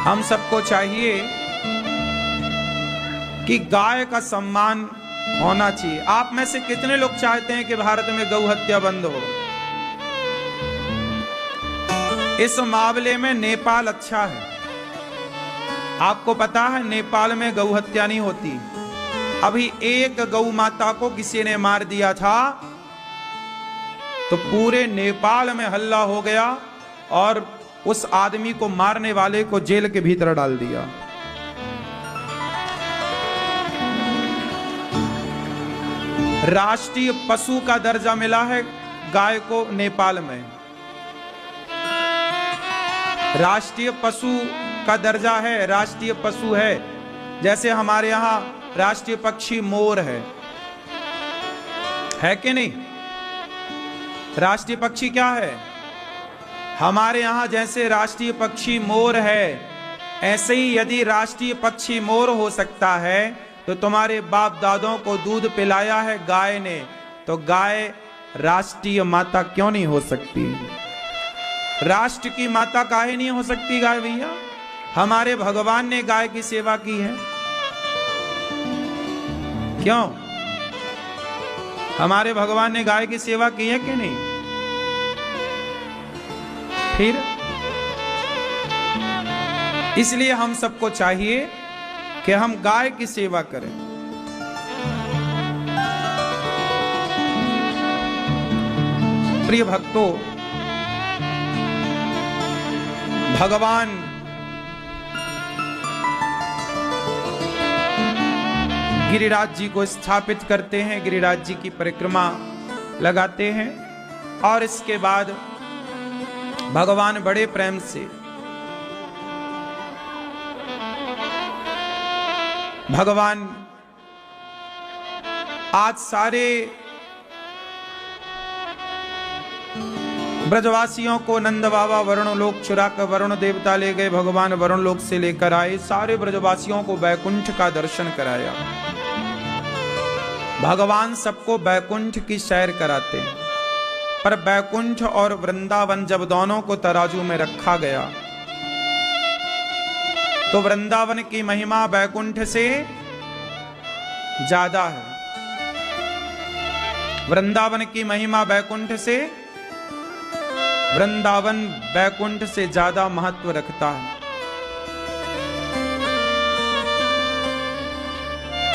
हम सबको चाहिए कि गाय का सम्मान होना चाहिए। आप में से कितने लोग चाहते हैं कि भारत में गौ हत्या बंद हो? इस मामले में नेपाल अच्छा है। आपको पता है नेपाल में गौ हत्या नहीं होती। अभी एक गौ माता को किसी ने मार दिया था तो पूरे नेपाल में हल्ला हो गया और उस आदमी को मारने वाले को जेल के भीतर डाल दिया। राष्ट्रीय पशु का दर्जा मिला है गाय को नेपाल में। राष्ट्रीय पशु का दर्जा है, राष्ट्रीय पशु है। जैसे हमारे यहाँ राष्ट्रीय पक्षी मोर है कि नहीं? राष्ट्रीय पक्षी क्या है? हमारे यहाँ जैसे राष्ट्रीय पक्षी मोर है, ऐसे ही यदि राष्ट्रीय पक्षी मोर हो सकता है तो तुम्हारे बाप दादों को दूध पिलाया है गाय ने, तो गाय राष्ट्रीय माता क्यों नहीं हो सकती? राष्ट्र की माता काहे नहीं हो सकती गाय भैया? हमारे भगवान ने गाय की सेवा की है, क्यों? हमारे भगवान ने गाय की सेवा की है कि नहीं? फिर इसलिए हम सबको चाहिए कि हम गाय की सेवा करें। प्रिय भक्तों, भगवान गिरिराज जी को स्थापित करते हैं, गिरिराज जी की परिक्रमा लगाते हैं और इसके बाद भगवान बड़े प्रेम से भगवान आज सारे ब्रजवासियों को नंद बाबा वरुण लोक चुरा कर वरुण देवता ले गए, भगवान वरुण लोक से लेकर आए, सारे ब्रजवासियों को बैकुंठ का दर्शन कराया। भगवान सबको बैकुंठ की सैर कराते हैं, पर बैकुंठ और वृंदावन जब दोनों को तराजू में रखा गया तो वृंदावन की महिमा बैकुंठ से ज्यादा है। वृंदावन की महिमा बैकुंठ से, वृंदावन बैकुंठ से ज्यादा महत्व रखता है।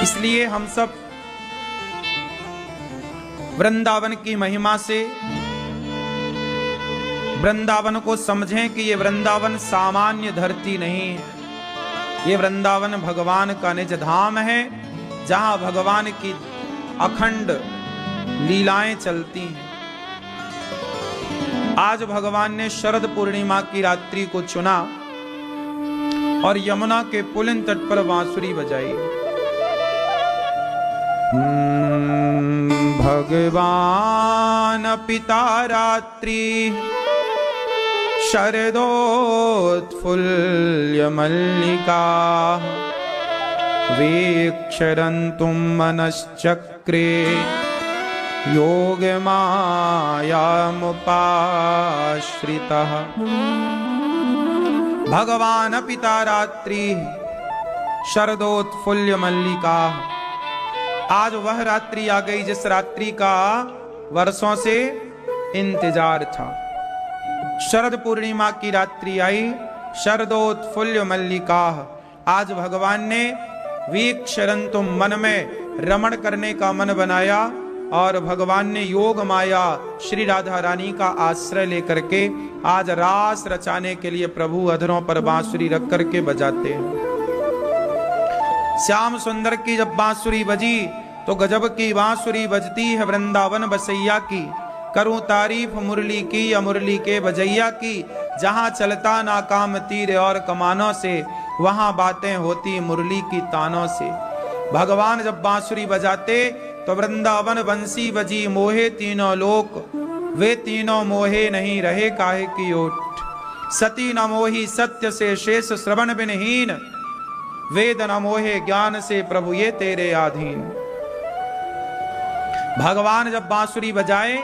इसलिए हम सब वृंदावन की महिमा से वृंदावन को समझें कि ये वृंदावन सामान्य धरती नहीं है, ये वृंदावन भगवान का निज धाम है, जहां भगवान की अखंड लीलाएं चलती हैं। आज भगवान ने शरद पूर्णिमा की रात्रि को चुना और यमुना के पुलिन तट पर बांसुरी बजाई। भगवान पिता रात्रि शरदोत्फुल्ल मल्लिका वीक्षरन्तुं मनश्चक्रे योग मायामुपाश्रितः। भगवान पिता रात्रि शरदोत्फुल्ल मल्लिका। आज वह रात्रि आ गई जिस रात्रि का वर्षों से इंतजार था। शरद पूर्णिमा की रात्रि आई, शरदोत्फुल्ल मल्लिका। आज भगवान ने वीक्षरन्तुम, मन में रमण करने का मन बनाया और भगवान ने योग माया श्री राधा रानी का आश्रय लेकर के आज रास रचाने के लिए प्रभु अधरों पर बांसुरी रख करके बजाते हैं। श्याम सुंदर की जब बांसुरी बजी तो गजब की बांसुरी बजती है वृंदावन बसैया की। करूं तारीफ मुरली की या मुरली के बजैया की, जहां चलता नाकाम तीर और कमानों से, वहां बातें होती मुरली की तानों से। भगवान जब बांसुरी बजाते तो वृंदावन बंसी बजी मोहे तीनों लोक, वे तीनों मोहे नहीं रहे काहे की ओट। सती न मोही सत्य से शेष श्रवण बिनहीन, वेद न मोहे ज्ञान से प्रभु ये तेरे आधीन। भगवान जब बांसुरी बजाए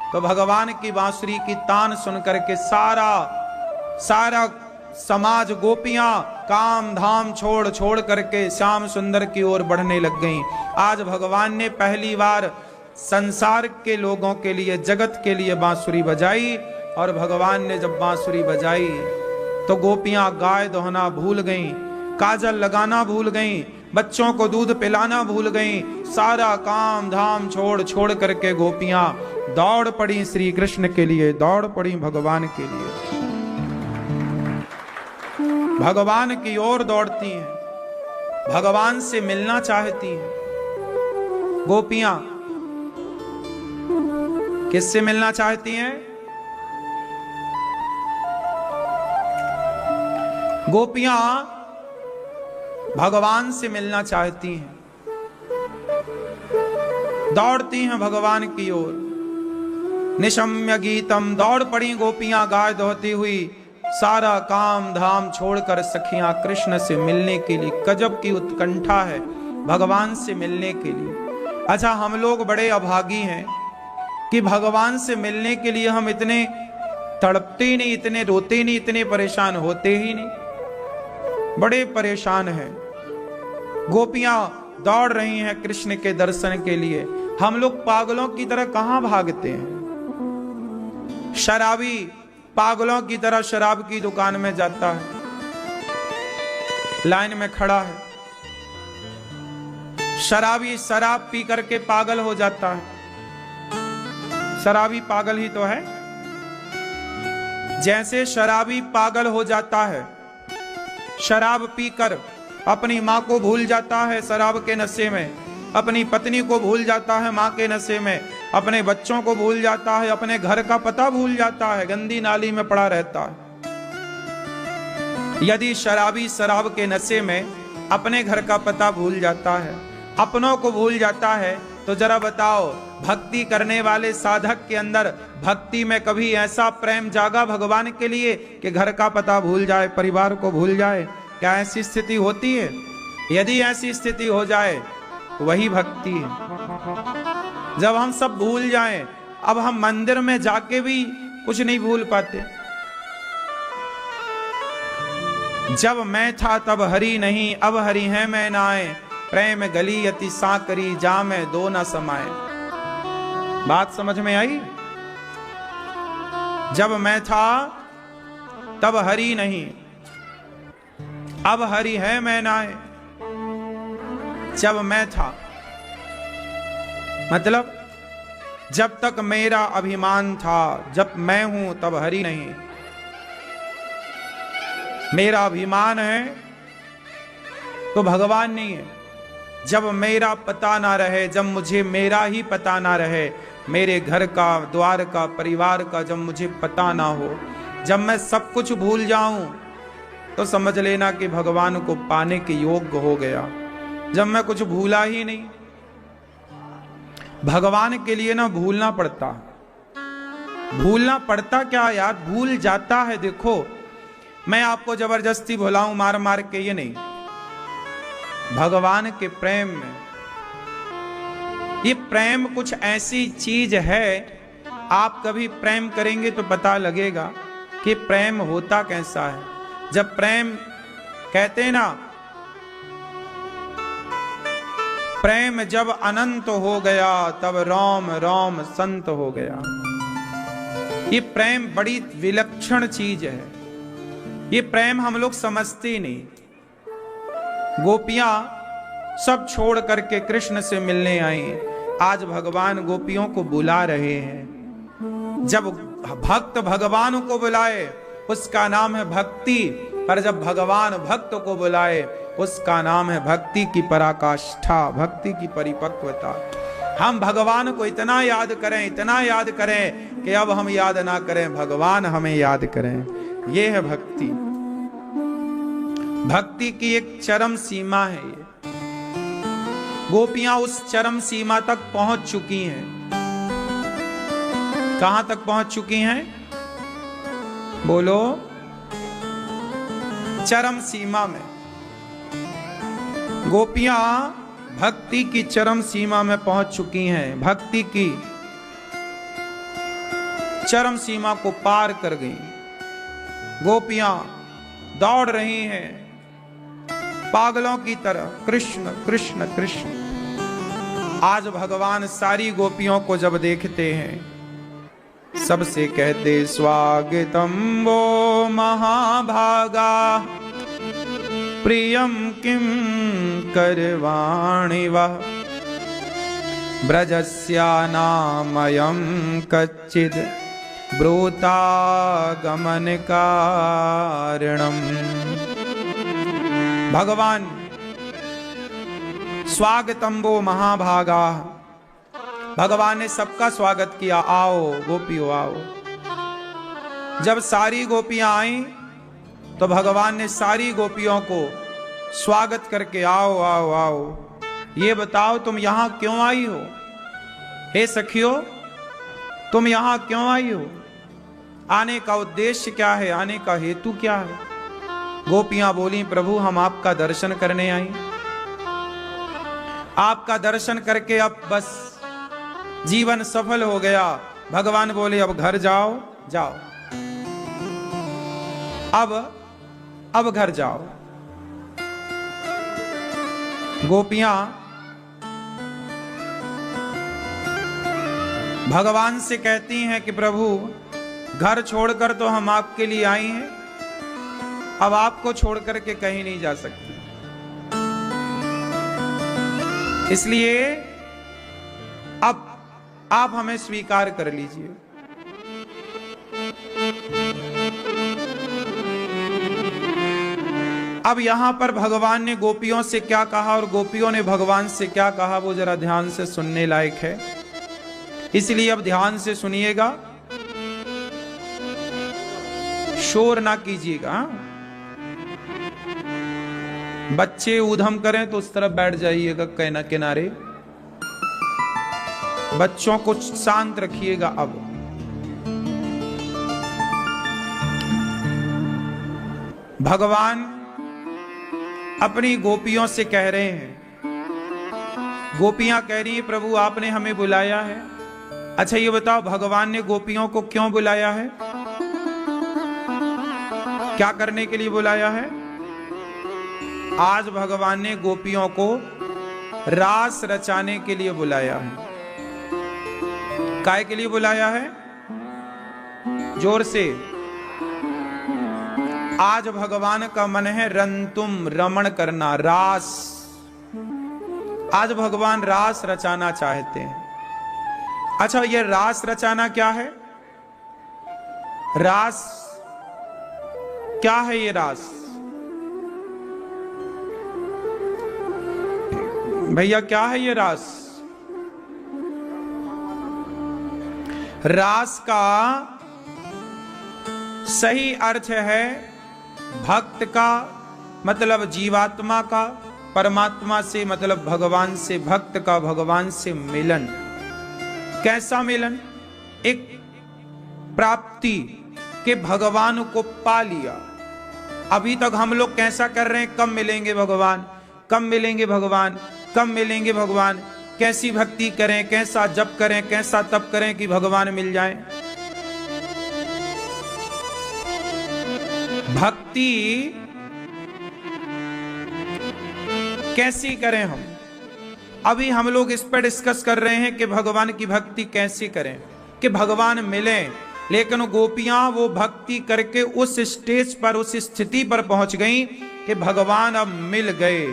तो भगवान की बांसुरी की तान सुन करके सारा समाज, गोपियां काम धाम छोड़ छोड़ करके श्याम सुंदर की ओर बढ़ने लग गईं। आज भगवान ने पहली बार संसार के लोगों के लिए, जगत के लिए बांसुरी बजाई। और भगवान ने जब बांसुरी बजाई तो गोपियां गाय दोहना भूल गईं, काजल लगाना भूल गईं, बच्चों को दूध पिलाना भूल गईं। सारा काम धाम छोड़ छोड़ करके गोपियां दौड़ पड़ी श्री कृष्ण के लिए, दौड़ पड़ी भगवान के लिए, भगवान की ओर दौड़ती हैं, भगवान से मिलना चाहती हैं। गोपियां किससे मिलना चाहती हैं? गोपियां भगवान से मिलना चाहती हैं, दौड़ती हैं भगवान की ओर। निशम्य गीतम, दौड़ पड़ी गोपियां गाय दोहती हुई, सारा काम धाम छोड़कर सखियां कृष्ण से मिलने के लिए। गजब की उत्कंठा है भगवान से मिलने के लिए। अच्छा, हम लोग बड़े अभागी हैं कि भगवान से मिलने के लिए हम इतने तड़पते ही नहीं, इतने रोते नहीं, इतने परेशान होते ही नहीं। बड़े परेशान हैं। गोपियां दौड़ रही हैं कृष्ण के दर्शन के लिए, हम लोग पागलों की तरह कहां भागते हैं। शराबी पागलों की तरह शराब की दुकान में जाता है, लाइन में खड़ा है। शराबी शराब पी करके पागल हो जाता है। शराबी पागल ही तो है। जैसे शराबी पागल हो जाता है, शराब पीकर अपनी मां को भूल जाता है शराब के नशे में, अपनी पत्नी को भूल जाता है मां के नशे में, अपने बच्चों को भूल जाता है, अपने घर का पता भूल जाता है, गंदी नाली में पड़ा रहता है। यदि शराबी शराब के नशे में अपने घर का पता भूल जाता है, अपनों को भूल जाता है, तो जरा बताओ, भक्ति करने वाले साधक के अंदर भक्ति में कभी ऐसा प्रेम जागा भगवान के लिए कि घर का पता भूल जाए, परिवार को भूल जाए? क्या ऐसी स्थिति होती है? यदि ऐसी स्थिति हो जाए तो वही भक्ति है। जब हम सब भूल जाएं, अब हम मंदिर में जाके भी कुछ नहीं भूल पाते। जब मैं था तब हरि नहीं, अब हरि है मैं नाए, प्रेम गली अति साकरी, जा मैं दो न समाए। बात समझ में आई? जब मैं था तब हरि नहीं, अब हरि है मैं नाए। जब मैं था मतलब जब तक मेरा अभिमान था, जब मैं हूं तब हरि नहीं। मेरा अभिमान है तो भगवान नहीं है। जब मेरा पता ना रहे, जब मुझे मेरा ही पता ना रहे, मेरे घर का, द्वार का, परिवार का जब मुझे पता ना हो, जब मैं सब कुछ भूल जाऊं, तो समझ लेना कि भगवान को पाने के योग्य हो गया। जब मैं कुछ भूला ही नहीं, भगवान के लिए ना भूलना पड़ता। भूलना पड़ता क्या यार, भूल जाता है। देखो, मैं आपको जबरदस्ती भुलाऊं मार मार के, ये नहीं। भगवान के प्रेम में, ये प्रेम कुछ ऐसी चीज है, आप कभी प्रेम करेंगे तो पता लगेगा कि प्रेम होता कैसा है। जब प्रेम कहते हैं ना, प्रेम जब अनंत हो गया तब राम राम संत हो गया। ये प्रेम बड़ी विलक्षण चीज है। ये प्रेम हम लोग समझते ही नहीं। गोपियां सब छोड़ करके कृष्ण से मिलने आई। आज भगवान गोपियों को बुला रहे हैं। जब भक्त भगवान को बुलाए उसका नाम है भक्ति, पर जब भगवान भक्त को बुलाए उसका नाम है भक्ति की पराकाष्ठा, भक्ति की परिपक्वता। हम भगवान को इतना याद करें, इतना याद करें कि अब हम याद ना करें, भगवान हमें याद करें। ये है भक्ति। भक्ति की एक चरम सीमा है ये। गोपियां उस चरम सीमा तक पहुंच चुकी हैं। कहां तक पहुंच चुकी हैं? बोलो। चरम सीमा में। गोपियां भक्ति की चरम सीमा में पहुंच चुकी हैं। भक्ति की चरम सीमा को पार कर गई। गोपियां दौड़ रही हैं पागलों की तरह, कृष्ण कृष्ण कृष्ण। आज भगवान सारी गोपियों को जब देखते हैं, सबसे कहते स्वागतम वो महाभागा, प्रियम किम करवाणि वः, ब्रजस्या नामयं कच्चिद् ब्रूता गमन कारणम। भगवान स्वागतम वो महाभागा, भगवान ने सबका स्वागत किया, आओ गोपियों आओ। जब सारी गोपियां आई तो भगवान ने सारी गोपियों को स्वागत करके आओ आओ आओ, ये बताओ तुम यहां क्यों आई हो? हे सखियो, तुम यहां क्यों आई हो? आने का उद्देश्य क्या है? आने का हेतु क्या है? गोपियां बोली, प्रभु हम आपका दर्शन करने आई, आपका दर्शन करके अब बस जीवन सफल हो गया। भगवान बोले अब घर जाओ, जाओ अब घर जाओ। गोपियां भगवान से कहती हैं कि प्रभु घर छोड़कर तो हम आपके लिए आई हैं, अब आपको छोड़कर के कहीं नहीं जा सकती, इसलिए अब आप हमें स्वीकार कर लीजिए। अब यहां पर भगवान ने गोपियों से क्या कहा और गोपियों ने भगवान से क्या कहा, वो जरा ध्यान से सुनने लायक है, इसलिए अब ध्यान से सुनिएगा, शोर ना कीजिएगा। बच्चे ऊधम करें तो उस तरफ बैठ जाइएगा किनारे, बच्चों को शांत रखिएगा। अब भगवान अपनी गोपियों से कह रहे हैं, गोपियां कह रही हैं प्रभु आपने हमें बुलाया है। अच्छा ये बताओ भगवान ने गोपियों को क्यों बुलाया है? क्या करने के लिए बुलाया है? आज भगवान ने गोपियों को रास रचाने के लिए बुलाया है। काय के लिए बुलाया है? जोर से। आज भगवान का मन है रंतुम, रमण करना, रास। आज भगवान रास रचाना चाहते हैं। अच्छा ये रास रचाना क्या है? रास क्या है? ये रास भैया क्या है? ये रास, रास का सही अर्थ है भक्त का, मतलब जीवात्मा का, परमात्मा से मतलब भगवान से, भक्त का भगवान से मिलन। कैसा मिलन? एक प्राप्ति के भगवान को पा लिया। अभी तक हम लोग कैसा कर रहे हैं? कब मिलेंगे भगवान, कब मिलेंगे भगवान, कब मिलेंगे भगवान, कैसी भक्ति करें, कैसा जप करें, कैसा तप करें कि भगवान मिल जाए। भक्ति कैसी करें हम? अभी हम लोग इस पर डिस्कस कर रहे हैं कि भगवान की भक्ति कैसे करें कि भगवान मिले। लेकिन गोपियां वो भक्ति करके उस स्टेज पर, उस स्थिति पर पहुंच गई कि भगवान अब मिल गए।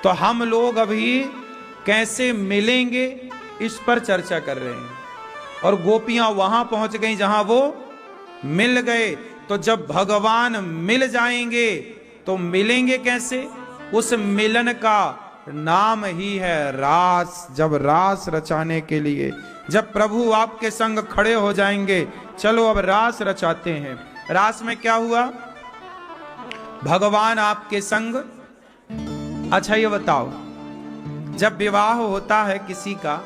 तो हम लोग अभी कैसे मिलेंगे इस पर चर्चा कर रहे हैं, और गोपियां वहां पहुंच गई जहां वो मिल गए। तो जब भगवान मिल जाएंगे तो मिलेंगे कैसे? उस मिलन का नाम ही है रास। जब रास रचाने के लिए, जब प्रभु आपके संग खड़े हो जाएंगे, चलो अब रास रचाते हैं। रास में क्या हुआ? भगवान आपके संग। अच्छा ये बताओ, जब विवाह होता है किसी का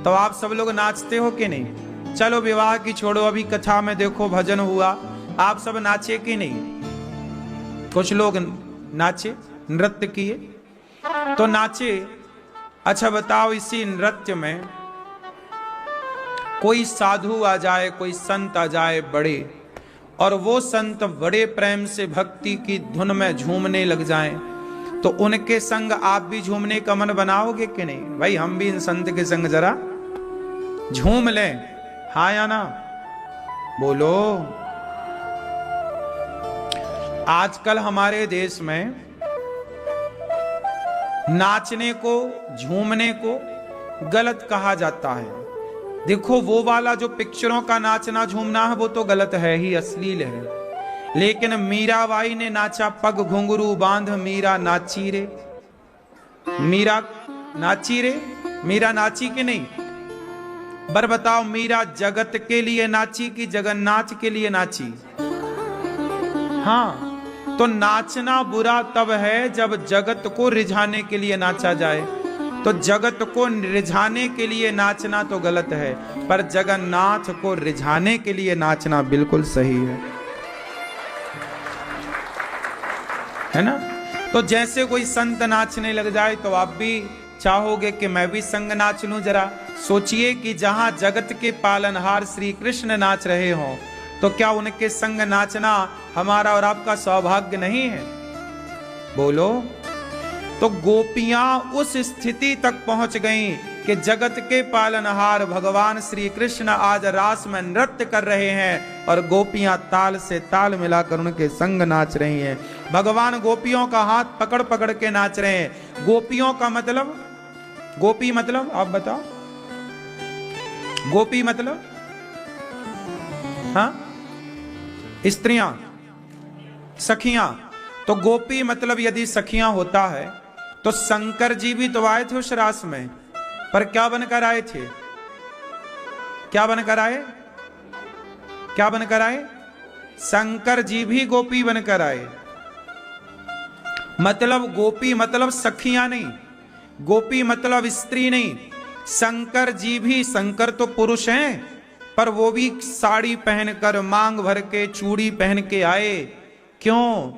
तो आप सब लोग नाचते हो कि नहीं? चलो विवाह की छोड़ो, अभी कथा में देखो भजन हुआ, आप सब नाचे कि नहीं? कुछ लोग नाचे, नृत्य किए तो नाचे। अच्छा बताओ, इसी नृत्य में कोई साधु आ जाए, कोई संत आ जाए बड़े, और वो संत बड़े प्रेम से भक्ति की धुन में झूमने लग जाएं, तो उनके संग आप भी झूमने का मन बनाओगे कि नहीं? भाई हम भी इन संत के संग जरा झूम लें, हाँ या ना? बोलो। आजकल हमारे देश में नाचने को, झूमने को गलत कहा जाता है। देखो वो वाला जो पिक्चरों का नाचना झूमना है वो तो गलत है ही, अश्लील है। लेकिन मीराबाई ने नाचा, पग घुंघरू बांध मीरा नाची रे। मीरा नाची रे, मीरा नाची कि नहीं? बर बताओ, मीरा जगत के लिए नाची कि जगन्नाथ के लिए नाची? हाँ, तो नाचना बुरा तब है जब जगत को रिझाने के लिए नाचा जाए। तो जगत को रिझाने के लिए नाचना तो गलत है, पर जगन्नाथ को रिझाने के लिए नाचना बिल्कुल सही है ना? तो जैसे कोई संत नाचने लग जाए तो आप भी चाहोगे कि मैं भी संग नाच लूं। जरा सोचिए कि जहां जगत के पालनहार श्री कृष्ण नाच रहे हों, तो क्या उनके संग नाचना हमारा और आपका सौभाग्य नहीं है? बोलो। तो गोपियां उस स्थिति तक पहुंच गईं कि जगत के पालनहार भगवान श्री कृष्ण आज रास में नृत्य कर रहे हैं और गोपियां ताल से ताल मिलाकर उनके संग नाच रही हैं। भगवान गोपियों का हाथ पकड़ पकड़ के नाच रहे हैं। गोपियों का मतलब, गोपी मतलब आप बताओ, गोपी मतलब? हाँ, स्त्रियां, सखियां। तो गोपी मतलब यदि सखियां होता है तो शंकर जी भी तो आए थे उस रास में, पर क्या बनकर आए थे? क्या बनकर आए? क्या बनकर आए? शंकर जी भी गोपी बनकर आए। मतलब गोपी मतलब सखियां नहीं, गोपी मतलब स्त्री नहीं। शंकर जी भी, शंकर तो पुरुष हैं, पर वो भी साड़ी पहनकर, मांग भर के, चूड़ी पहन के आए। क्यों?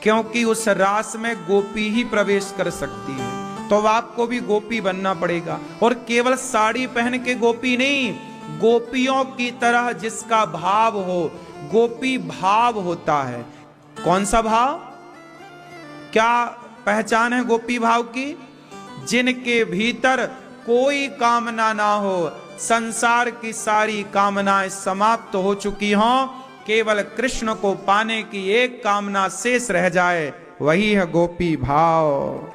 क्योंकि उस रास में गोपी ही प्रवेश कर सकती है। तो आपको भी गोपी बनना पड़ेगा, और केवल साड़ी पहन के गोपी नहीं, गोपियों की तरह जिसका भाव हो। गोपी भाव होता है। कौन सा भाव? क्या पहचान है गोपी भाव की? जिनके भीतर कोई कामना ना हो, संसार की सारी कामनाएं समाप्त हो चुकी हों, केवल कृष्ण को पाने की एक कामना शेष रह जाए, वही है गोपी भाव।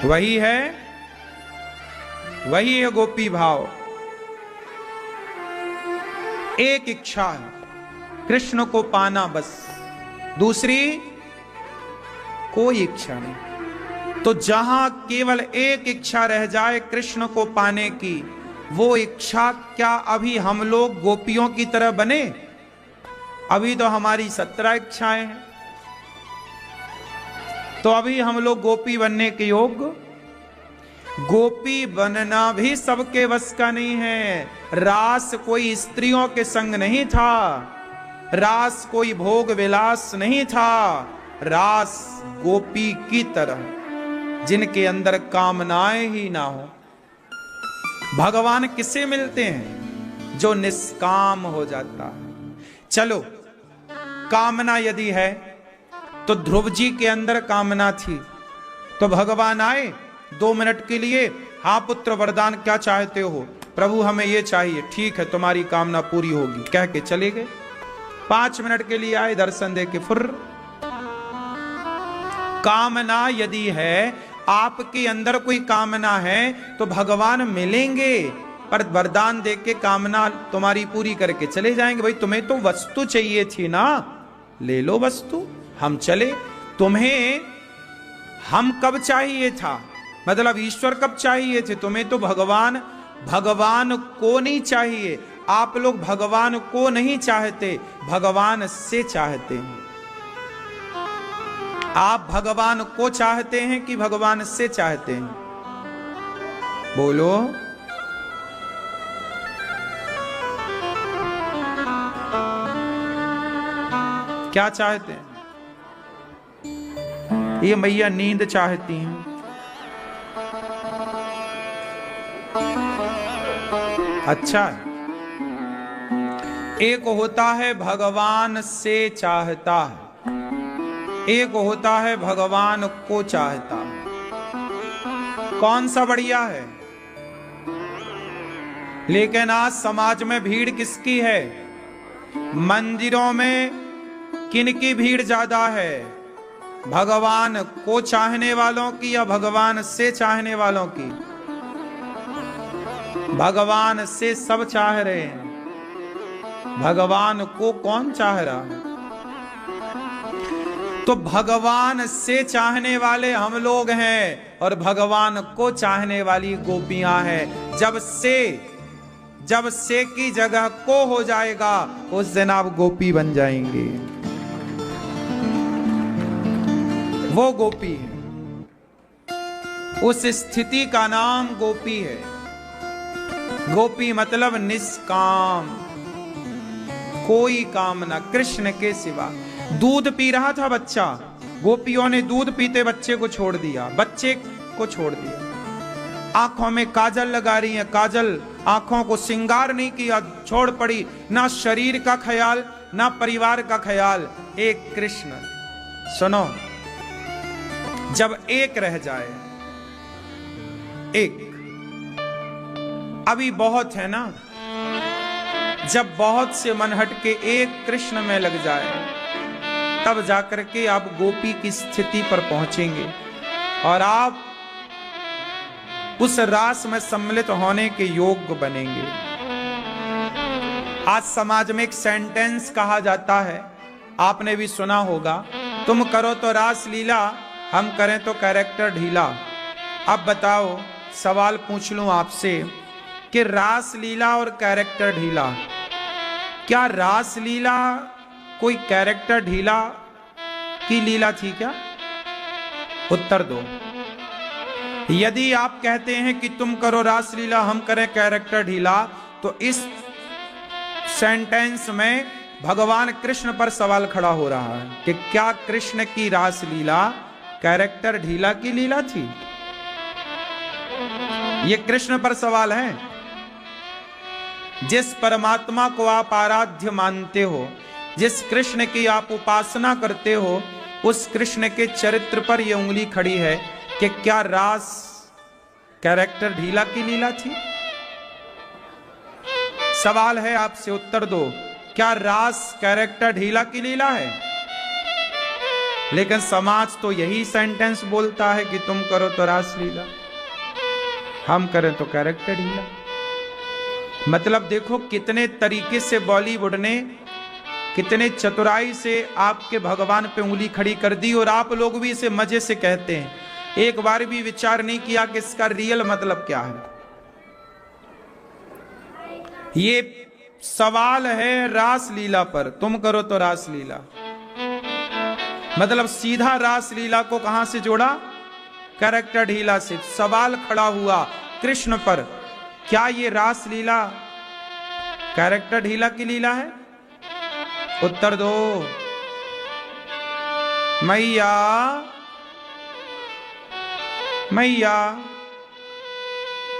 वही है गोपी भाव। एक इच्छा है, कृष्ण को पाना, बस, दूसरी कोई इच्छा नहीं। तो जहां केवल एक इच्छा रह जाए कृष्ण को पाने की, वो इच्छा, क्या अभी हम लोग गोपियों की तरह बने? अभी तो हमारी 17 इच्छाएं हैं, तो अभी हम लोग गोपी बनने के योग्य? गोपी बनना भी सबके बस का नहीं है। रास कोई स्त्रियों के संग नहीं था, रास कोई भोग विलास नहीं था। रास गोपी की तरह, जिनके अंदर कामनाएं ही ना हो। भगवान किसे मिलते हैं? जो निष्काम हो जाता है। चलो, कामना यदि है तो ध्रुव जी के अंदर कामना थी, तो भगवान आए 2 मिनट के लिए, हाँ पुत्र वरदान क्या चाहते हो? प्रभु हमें ये चाहिए। ठीक है, तुम्हारी कामना पूरी होगी, कह के चले गए। 5 मिनट के लिए आए, दर्शन दे के फुर्र। कामना यदि है, आपके अंदर कोई कामना है तो भगवान मिलेंगे, पर वरदान दे के कामना तुम्हारी पूरी करके चले जाएंगे। भाई तुम्हें तो वस्तु चाहिए थी ना, ले लो वस्तु, हम चले। तुम्हें हम कब चाहिए था, मतलब ईश्वर कब चाहिए थे? तुम्हें तो भगवान को नहीं चाहिए। आप लोग भगवान को नहीं चाहते, भगवान से चाहते हैं। आप भगवान को चाहते हैं कि भगवान से चाहते हैं? बोलो। क्या चाहते हैं? ये मैया नींद चाहती हैं। अच्छा, एक होता है भगवान से चाहता है, एक होता है भगवान को चाहता है। कौन सा बढ़िया है? लेकिन आज समाज में भीड़ किसकी है? मंदिरों में किनकी भीड़ ज्यादा है? भगवान को चाहने वालों की या भगवान से चाहने वालों की? भगवान से सब चाह रहे हैं, भगवान को कौन चाह रहा है? तो भगवान से चाहने वाले हम लोग हैं और भगवान को चाहने वाली गोपियां हैं। जब से की जगह को हो जाएगा, उस दिन आप गोपी बन जाएंगे। वो गोपी है, उस स्थिति का नाम गोपी है। गोपी मतलब निष्काम, कोई कामना कृष्ण के सिवा। दूध पी रहा था बच्चा, गोपियों ने दूध पीते बच्चे को छोड़ दिया, आंखों में काजल लगा रही है, काजल आंखों को श्रृंगार नहीं किया, छोड़ पड़ी। ना शरीर का ख्याल, ना परिवार का ख्याल, एक कृष्ण। सुनो, जब एक रह जाए, एक अभी बहुत है ना, जब बहुत से मन हट के एक कृष्ण में लग जाए, तब जाकर के आप गोपी की स्थिति पर पहुंचेंगे और आप उस रास में सम्मिलित होने के योग्य बनेंगे। आज समाज में एक सेंटेंस कहा जाता है, आपने भी सुना होगा, तुम करो तो रास लीला, हम करें तो कैरेक्टर ढीला। अब बताओ, सवाल पूछ लूं आपसे कि रास लीला और कैरेक्टर ढीला, क्या रास लीला कोई कैरेक्टर ढीला की लीला थी क्या? उत्तर दो। यदि आप कहते हैं कि तुम करो रास लीला, हम करें कैरेक्टर ढीला, तो इस सेंटेंस में भगवान कृष्ण पर सवाल खड़ा हो रहा है कि क्या कृष्ण की रास लीला कैरेक्टर ढीला की लीला थी? यह कृष्ण पर सवाल है। जिस परमात्मा को आप आराध्य मानते हो, जिस कृष्ण की आप उपासना करते हो, उस कृष्ण के चरित्र पर यह उंगली खड़ी है कि क्या रास कैरेक्टर ढीला की लीला थी? सवाल है आपसे, उत्तर दो। क्या रास कैरेक्टर ढीला की लीला है? लेकिन समाज तो यही सेंटेंस बोलता है कि तुम करो तो रास लीला, हम करें तो कैरेक्टर ढीला। मतलब देखो कितने तरीके से बॉलीवुड ने, कितने चतुराई से आपके भगवान पे उंगली खड़ी कर दी, और आप लोग भी इसे मजे से कहते हैं। एक बार भी विचार नहीं किया कि इसका रियल मतलब क्या है। ये सवाल है रास लीला पर, तुम करो तो रास लीला, मतलब सीधा रास लीला को कहां से जोड़ा? कैरेक्टर ढीला से। सवाल खड़ा हुआ कृष्ण पर, क्या ये रास लीला कैरेक्टर ढीला की लीला है? उत्तर दो मैया, मैया।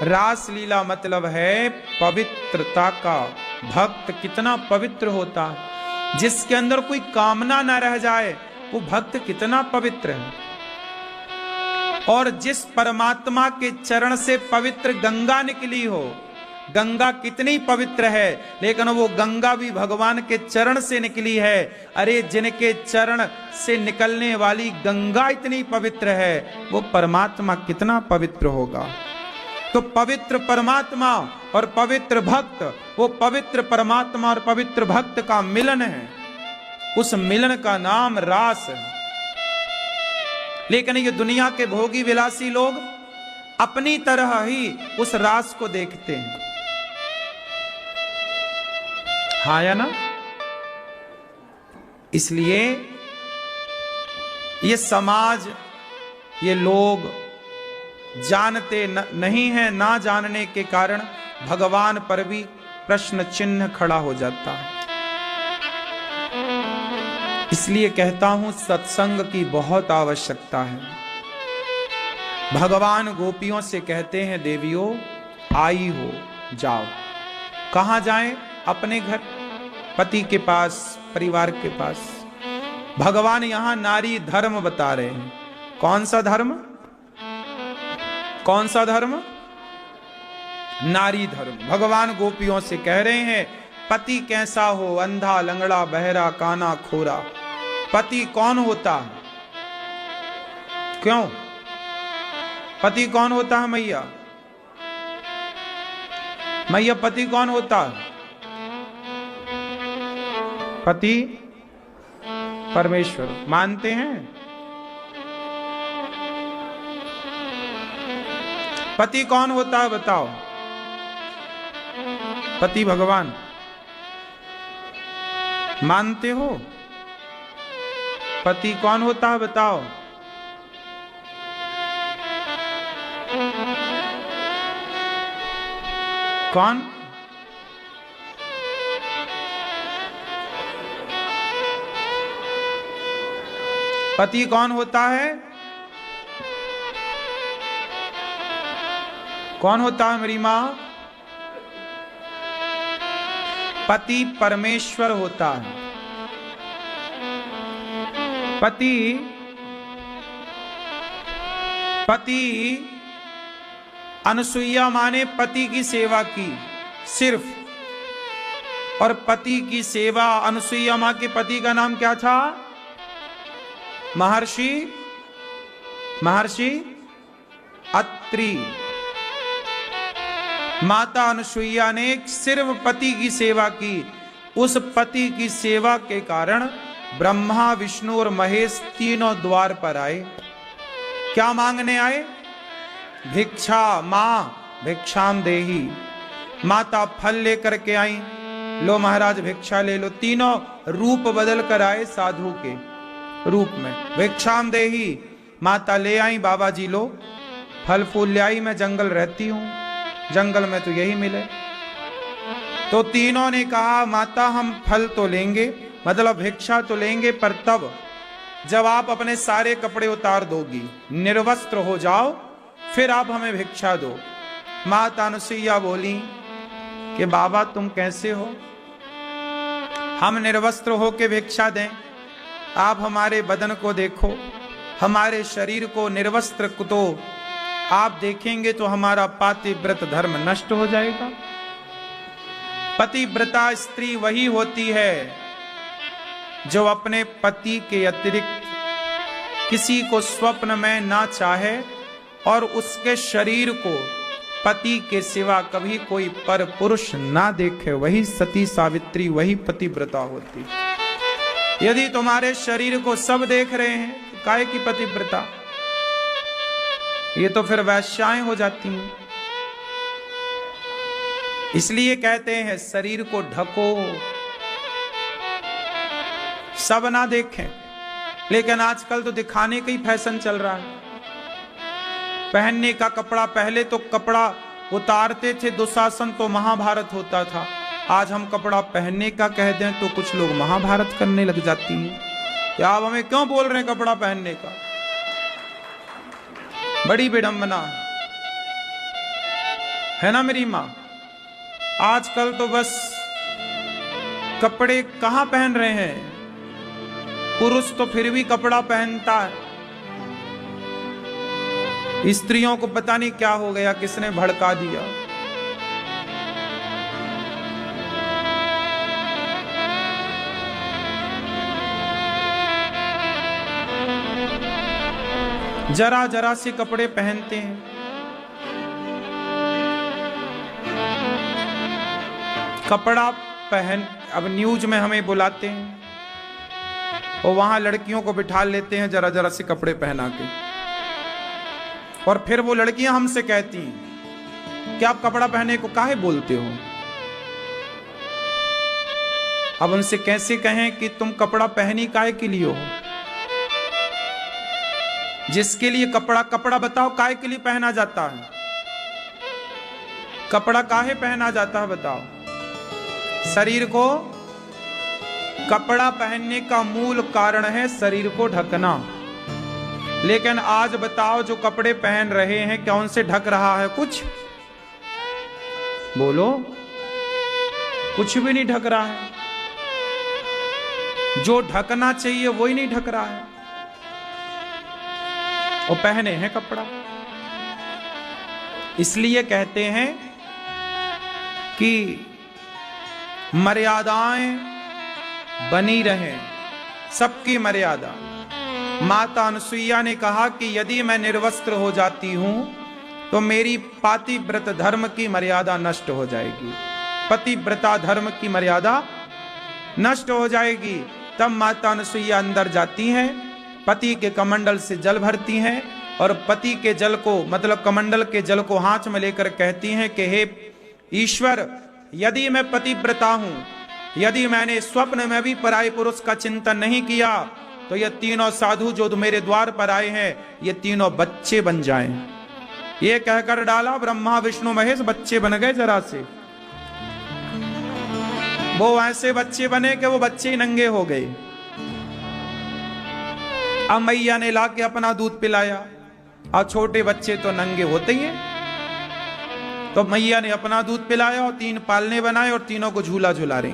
रास लीला मतलब है पवित्रता का। भक्त कितना पवित्र होता है, जिसके अंदर कोई कामना ना रह जाए, वो भक्त कितना पवित्र है। और जिस परमात्मा के चरण से पवित्र गंगा निकली हो, गंगा कितनी पवित्र है, लेकिन वो गंगा भी भगवान के चरण से निकली है। अरे जिनके चरण से निकलने वाली गंगा इतनी पवित्र है, वो परमात्मा कितना पवित्र होगा। तो पवित्र परमात्मा और पवित्र भक्त, वो पवित्र परमात्मा और पवित्र भक्त का मिलन है। उस मिलन का नाम रास है। लेकिन ये दुनिया के भोगी विलासी लोग अपनी तरह ही उस रास को देखते हैं। हाँ या ना? इसलिए ये समाज, ये लोग जानते नहीं हैं, ना जानने के कारण भगवान पर भी प्रश्न चिन्ह खड़ा हो जाता है। इसलिए कहता हूं सत्संग की बहुत आवश्यकता है। भगवान गोपियों से कहते हैं, देवियों आई हो जाओ। कहां जाएं? अपने घर, पति के पास, परिवार के पास। भगवान यहां नारी धर्म बता रहे हैं। कौन सा धर्म? कौन सा धर्म? नारी धर्म। भगवान गोपियों से कह रहे हैं, पति कैसा हो, अंधा, लंगड़ा, बहरा, काना, खोरा। पति कौन होता है? क्यों? पति कौन होता है मैया? मैया पति कौन होता है? पति परमेश्वर। मानते हैं? पति कौन होता है बताओ? पति भगवान मानते हो? पति कौन होता है बताओ? कौन? पति कौन होता है? कौन होता है मेरी मां? पति परमेश्वर होता है। पति अनुसुईया मां ने पति की सेवा की सिर्फ, और पति की सेवा अनुसुईया मां के पति का नाम क्या था? महर्षि अत्रि। माता अनुसुईया ने सिर्फ पति की सेवा की। उस पति की सेवा के कारण ब्रह्मा विष्णु और महेश तीनों द्वार पर आए। क्या मांगने आए? भिक्षा। मां भिक्षाम देही। माता फल लेकर के आई, लो महाराज भिक्षा ले लो। तीनों रूप बदल कर आए साधु के रूप में। भिक्षाम देही, माता ले आई, बाबा जी लो फल फूल ले आई, मैं जंगल रहती हूं, जंगल में तो यही मिले। तो तीनों ने कहा माता हम फल तो लेंगे, मतलब भिक्षा तो लेंगे, पर तब जब आप अपने सारे कपड़े उतार दोगी, निर्वस्त्र हो जाओ, फिर आप हमें भिक्षा दो। माता अनुसुईया बोली कि बाबा तुम कैसे हो, हम निर्वस्त्र होके भिक्षा दें? आप हमारे बदन को देखो, हमारे शरीर को निर्वस्त्र को तो आप देखेंगे तो हमारा पातिव्रत धर्म नष्ट हो जाएगा। पतिव्रता स्त्री वही होती है जो अपने पति के अतिरिक्त किसी को स्वप्न में ना चाहे और उसके शरीर को पति के सिवा कभी कोई पर पुरुष ना देखे, वही सती सावित्री, वही पतिव्रता होती। यदि तुम्हारे शरीर को सब देख रहे हैं तो काहे की पतिव्रता? ये तो फिर वैश्याएं हो जाती हैं। इसलिए कहते हैं शरीर को ढको, सब ना देखें। लेकिन आजकल तो दिखाने का ही फैशन चल रहा है। पहनने का कपड़ा, पहले तो कपड़ा उतारते थे दुशासन तो महाभारत होता था। आज हम कपड़ा पहनने का कह दें तो कुछ लोग महाभारत करने लग जाती हैं। या आप हमें क्यों बोल रहे हैं कपड़ा पहनने का? बड़ी विडंबना है ना मेरी मां। आजकल तो बस कपड़े कहां पहन रहे हैं, पुरुष तो फिर भी कपड़ा पहनता है। स्त्रियों को पता नहीं क्या हो गया, किसने भड़का दिया। जरा जरा से कपड़े पहनते हैं। कपड़ा पहन, अब न्यूज में हमें बुलाते हैं और वहां लड़कियों को बिठा लेते हैं जरा जरा से कपड़े पहना के, और फिर वो लड़कियां हमसे कहती हैं कि आप कपड़ा पहने को काहे बोलते हो। अब उनसे कैसे कहें कि तुम कपड़ा पहनी काहे के लिए हो? जिसके लिए कपड़ा बताओ काहे के लिए पहना जाता है? कपड़ा काहे पहना जाता है बताओ? शरीर को, कपड़ा पहनने का मूल कारण है शरीर को ढकना। लेकिन आज बताओ जो कपड़े पहन रहे हैं क्या उनसे ढक रहा है कुछ? बोलो, कुछ भी नहीं ढक रहा है। जो ढकना चाहिए वही नहीं ढक रहा है, और पहने हैं कपड़ा। इसलिए कहते हैं कि मर्यादाएं बनी रहें, सबकी मर्यादा। माता अनुसुईया ने कहा कि यदि मैं निर्वस्त्र हो जाती हूं तो मेरी पातिव्रत धर्म की मर्यादा नष्ट हो जाएगी, पतिव्रता धर्म की मर्यादा नष्ट हो जाएगी। तब माता अनुसुईया अंदर जाती हैं, पति के कमंडल से जल भरती हैं और पति के जल को, मतलब कमंडल के जल को हाथ में लेकर कहती हैं कि हे ईश्वर, यदि मैं पतिव्रता हूं, यदि मैंने स्वप्न में भी पराय पुरुष का चिंतन नहीं किया, तो ये तीनों साधु जो मेरे द्वार पर आए हैं, ये तीनों बच्चे बन जाएं। ये कहकर डाला, ब्रह्मा विष्णु महेश बच्चे बन गए जरा से। वो ऐसे बच्चे बने कि वो बच्चे ही नंगे हो गए। अब मैया ने लाके अपना दूध पिलाया, और छोटे बच्चे तो नंगे होते ही हैं। तो मैया ने अपना दूध पिलाया और 3 पालने बनाए और तीनों को झूला झूला रही।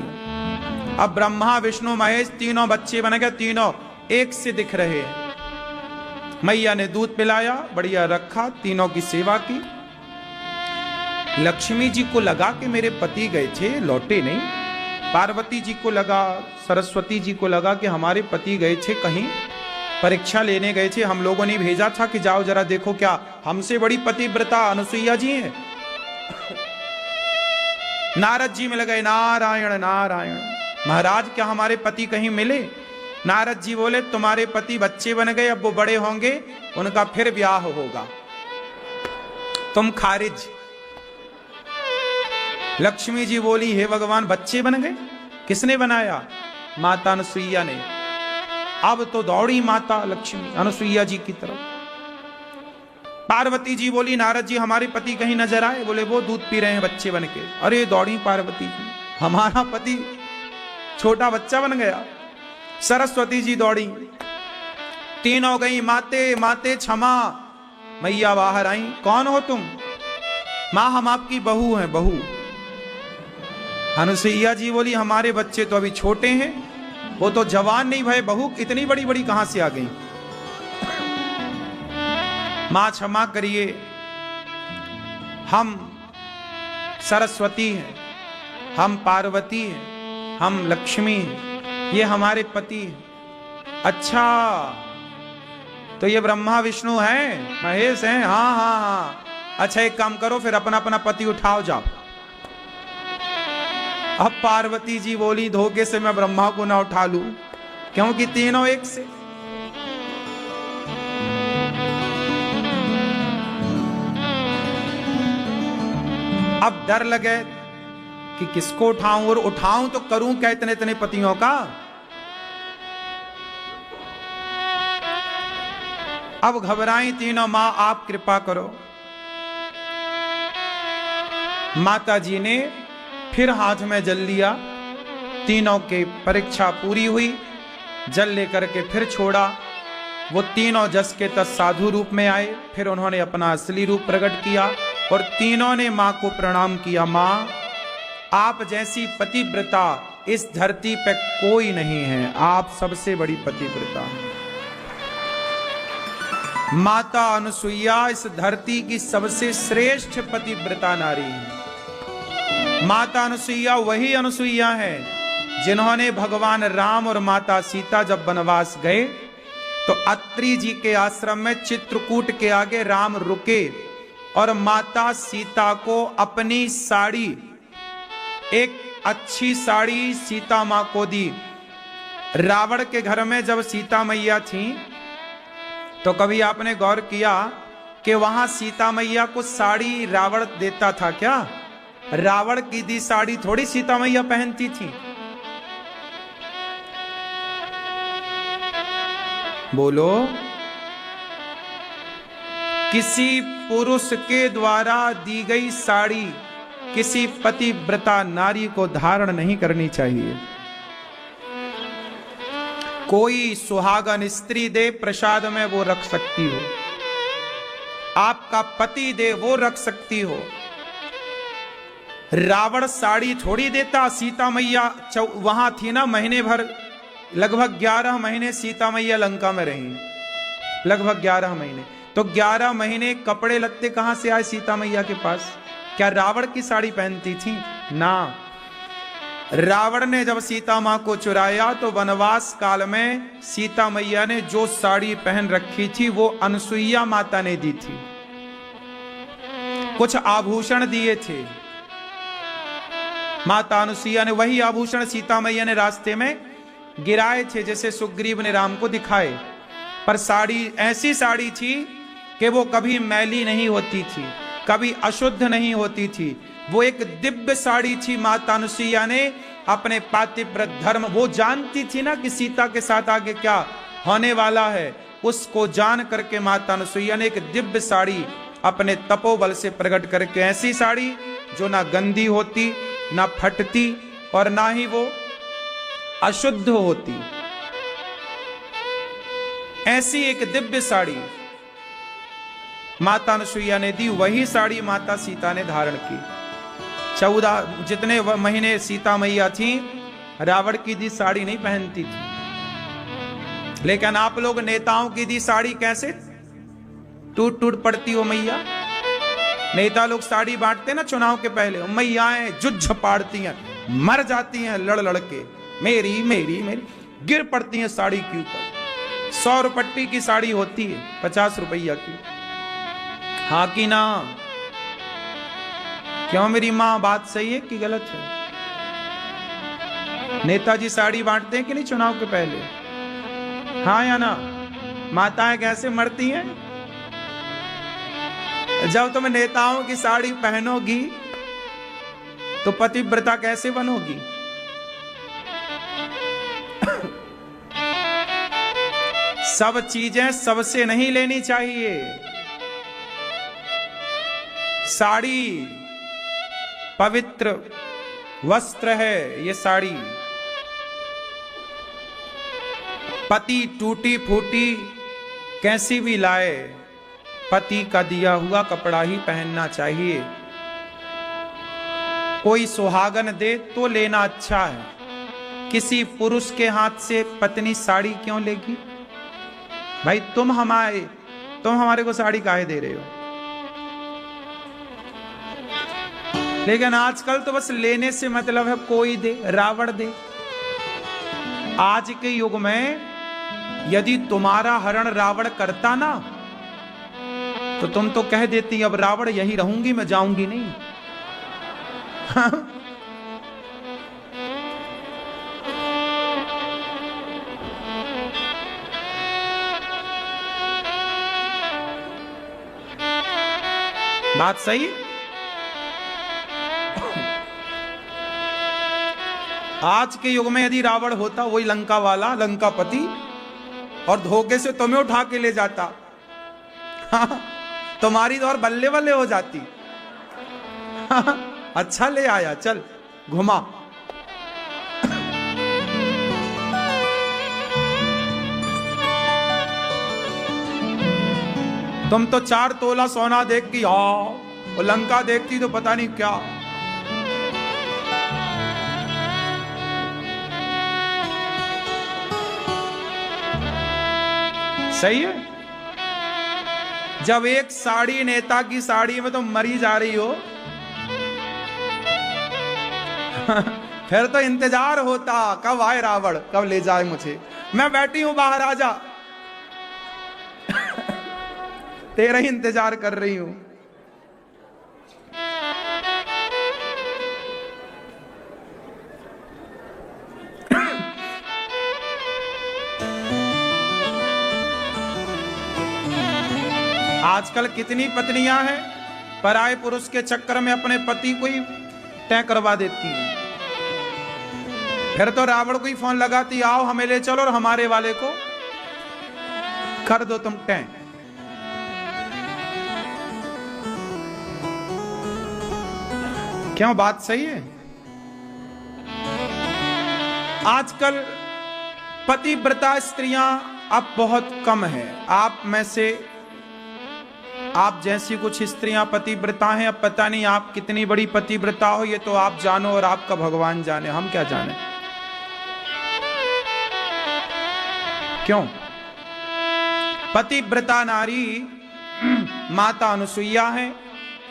अब ब्रह्मा विष्णु महेश तीनों बच्चे बन गए, तीनों एक से दिख रहे हैं। मैया ने दूध पिलाया, बढ़िया रखा, तीनों की सेवा की। लक्ष्मी जी को लगा कि मेरे पति गए थे, लौटे नहीं। पार्वती जी को लगा, सरस्वती जी को लगा कि हमारे पति गए थे, कहीं परीक्षा लेने गए थे, हम लोगों ने भेजा था कि जाओ जरा देखो, क्या हमसे बड़ी पतिव्रता अनुसुईया जी हैं। नारद जी मिल गए, नारायण नारायण, महाराज क्या हमारे पति कहीं मिले? नारद जी बोले, तुम्हारे पति बच्चे बन गए, अब वो बड़े होंगे, उनका फिर ब्याह होगा, तुम खारिज। लक्ष्मी जी बोली, हे भगवान बच्चे बन गए, किसने बनाया? माता अनुसुईया ने। अब तो दौड़ी माता लक्ष्मी अनुसुईया जी की तरफ। पार्वती जी बोली, नारद जी हमारे पति कहीं नजर आए? बोले, वो दूध पी रहे हैं बच्चे बन के। अरे दौड़ी पार्वती जी, हमारा पति छोटा बच्चा बन गया। सरस्वती जी दौड़ी, तीनों गई, माते माते क्षमा। मैया बाहर आई, कौन हो तुम? मां हम आपकी बहू हैं, बहू। अनुसुईया जी बोली, हमारे बच्चे तो अभी छोटे हैं, वो तो जवान नहीं भय, बहू इतनी बड़ी बड़ी कहां से आ गई? मां क्षमा करिए, हम सरस्वती हैं, हम पार्वती हैं, हम लक्ष्मी हैं, ये हमारे पति हैं। अच्छा, तो ये ब्रह्मा विष्णु हैं, महेश हैं? हाँ हाँ हाँ। अच्छा एक काम करो, फिर अपना अपना पति उठाओ, जाओ। अब पार्वती जी बोली, धोखे से मैं ब्रह्मा को ना उठा लूं, क्योंकि तीनों एक से। अब डर लगे कि किसको उठाऊं, और उठाऊं तो करूं क्या इतने इतने पतियों का। अब घबराई तीनों, मां आप कृपा करो। माता जी ने फिर हाथ में जल लिया, तीनों की परीक्षा पूरी हुई, जल लेकर के फिर छोड़ा। वो तीनों जस के तस साधु रूप में आए, फिर उन्होंने अपना असली रूप प्रकट किया और तीनों ने मां को प्रणाम किया। मां आप जैसी पतिव्रता इस धरती पे कोई नहीं है, आप सबसे बड़ी पतिव्रता हैं। माता अनुसुईया इस धरती की सबसे श्रेष्ठ पतिव्रता नारी है। माता अनुसुईया वही अनुसुईया है जिन्होंने भगवान राम और माता सीता जब वनवास गए तो अत्रि जी के आश्रम में चित्रकूट के आगे राम रुके और माता सीता को अपनी साड़ी, एक अच्छी साड़ी सीता मां को दी। रावण के घर में जब सीता मैया थी तो कभी आपने गौर किया कि वहां सीता मैया को साड़ी रावण देता था क्या? रावण की दी साड़ी थोड़ी सीता मैया पहनती थी। बोलो, किसी पुरुष के द्वारा दी गई साड़ी किसी पतिव्रता नारी को धारण नहीं करनी चाहिए। कोई सुहागन स्त्री दे प्रसाद में वो रख सकती हो, आपका पति दे वो रख सकती हो। रावण साड़ी थोड़ी देता। सीता मैया वहां थी ना महीने भर, लगभग 11 महीने सीता मैया लंका में रही, लगभग 11 महीने। तो 11 महीने कपड़े लत्ते कहां से आए सीता मैया के पास? क्या रावण की साड़ी पहनती थी? ना। रावण ने जब सीता मां को चुराया तो वनवास काल में सीता मैया ने जो साड़ी पहन रखी थी वो अनुसुईया माता ने दी थी। कुछ आभूषण दिए थे माता अनुसुईया ने, वही आभूषण सीता मैया ने रास्ते में गिराए थे जैसे सुग्रीव ने राम को दिखाए। पर साड़ी ऐसी साड़ी थी कि वो कभी मैली नहीं होती थी, कभी अशुद्ध नहीं होती थी, वो एक दिव्य साड़ी थी। माता अनुसुईया ने अपने पातिव्रत धर्म, वो जानती थी ना कि सीता के साथ आगे क्या होने वाला है, उसको जान करके माता अनुसुईया ने एक दिव्य साड़ी अपने तपोबल से प्रकट करके, ऐसी साड़ी जो ना गंदी होती, ना फटती और ना ही वो अशुद्ध होती, ऐसी एक दिव्य साड़ी माता अनुसुईया ने दी। वही साड़ी माता सीता ने धारण की। 14 जितने महीने सीता मैया थी, रावण की दी साड़ी नहीं पहनती थी। लेकिन आप लोग नेताओं की दी साड़ी कैसे टूट टूट पड़ती हो मैया। नेता लोग साड़ी बांटते ना चुनाव के पहले, मैयाएं जुझ पाड़ती हैं, मर जाती हैं लड़ लड़ के, मेरी मेरी मेरी, गिर पड़ती हैं साड़ी के ऊपर। 100 रुपट्टी की साड़ी होती है, 50 रुपया की। हाँ कि ना? क्यों मेरी मां, बात सही है कि गलत है? नेताजी साड़ी बांटते हैं कि नहीं चुनाव के पहले? हाँ या ना? माताएं कैसे मरती हैं? जब तुम नेताओं की साड़ी पहनोगी तो पतिव्रता कैसे बनोगी? सब चीजें सबसे नहीं लेनी चाहिए। साड़ी पवित्र वस्त्र है, ये साड़ी। पति टूटी फूटी कैसी भी लाए, पति का दिया हुआ कपड़ा ही पहनना चाहिए। कोई सुहागन दे तो लेना अच्छा है, किसी पुरुष के हाथ से पत्नी साड़ी क्यों लेगी? भाई तुम हमारे को साड़ी काहे दे रहे हो? लेकिन आजकल तो बस लेने से मतलब है, कोई दे, रावण दे। आज के युग में यदि तुम्हारा हरण रावण करता ना, तो तुम तो कह देती अब रावण यही रहूंगी, मैं जाऊंगी नहीं। बात सही। आज के युग में यदि रावण होता, वही लंका वाला, लंकापति, और धोखे से तुम्हें उठा के ले जाता, तुम्हारी तो और बल्ले बल्ले हो जाती। अच्छा ले आया, चल घुमा। तुम तो 4 तोला सोना देख के और लंका देखती तो पता नहीं क्या। सही है। जब एक साड़ी, नेता की साड़ी में तो मरी जा रही हो, फिर तो इंतजार होता कब आए रावण, कब ले जाए मुझे। मैं बैठी हूं बाहर, आजा। तेरा ही इंतजार कर रही हूं। आजकल कितनी पत्नियां हैं पराये पुरुष के चक्कर में अपने पति को ही तय करवा देती हैं। फिर तो रावण को ही फोन लगाती, आओ हमें ले चलो और हमारे वाले को कर दो तुम तय। क्यों? बात सही है। आजकल पतिव्रता स्त्रियां अब बहुत कम है। आप में से, आप जैसी कुछ स्त्रियां पतिव्रता हैं। अब पता नहीं आप कितनी बड़ी पतिव्रता हो, ये तो आप जानो और आपका भगवान जाने, हम क्या जाने। क्यों? पतिव्रता नारी माता अनुसुईया है,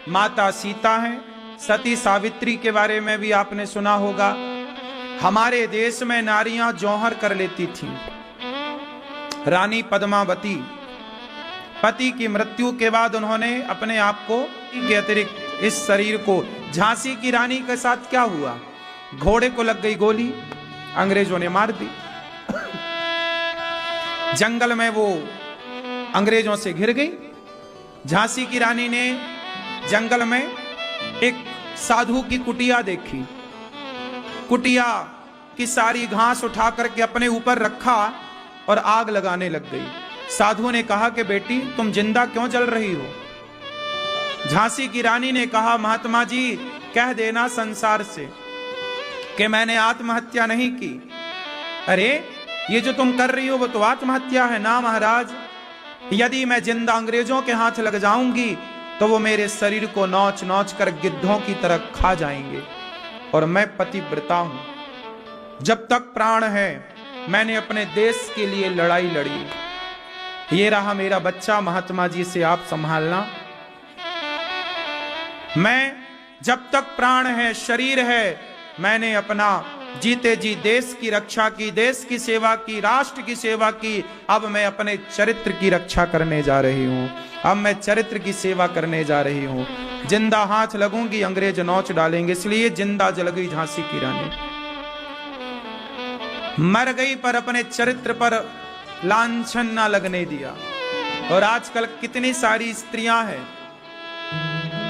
माता सीता है, सती सावित्री के बारे में भी आपने सुना होगा। हमारे देश में नारियां जौहर कर लेती थीं। रानी पद्मावती, पति की मृत्यु के बाद उन्होंने अपने आप को के अतिरिक्त इस शरीर को, झांसी की रानी के साथ क्या हुआ? घोड़े को लग गई गोली, अंग्रेजों ने मार दी। जंगल में वो अंग्रेजों से घिर गई। झांसी की रानी ने जंगल में एक साधु की कुटिया देखी, कुटिया की सारी घास उठा करके अपने ऊपर रखा और आग लगाने लग गई। साधु ने कहा कि बेटी तुम जिंदा क्यों जल रही हो? झांसी की रानी ने कहा महात्मा जी कह देना संसार से कि मैंने आत्महत्या नहीं की। अरे ये जो तुम कर रही हो वो तो आत्महत्या है ना महाराज। यदि मैं जिंदा अंग्रेजों के हाथ लग जाऊंगी तो वो मेरे शरीर को नोच नोच कर गिद्धों की तरह खा जाएंगे, और मैं पतिव्रता हूं। जब तक प्राण है मैंने अपने देश के लिए लड़ाई लड़ी। ये रहा मेरा बच्चा, महात्मा जी से आप संभालना। मैं जब तक प्राण है, शरीर है, मैंने अपना जीते जी देश की रक्षा की, देश की सेवा की, राष्ट्र की सेवा की। अब मैं अपने चरित्र की रक्षा करने जा रही हूं, अब मैं चरित्र की सेवा करने जा रही हूं। जिंदा हाथ लगूंगी अंग्रेज नोच डालेंगे, इसलिए जिंदा जल गई झांसी की रानी। मर गई पर अपने चरित्र पर लांछन ना लगने दिया। और आजकल कितनी सारी स्त्रियां हैं,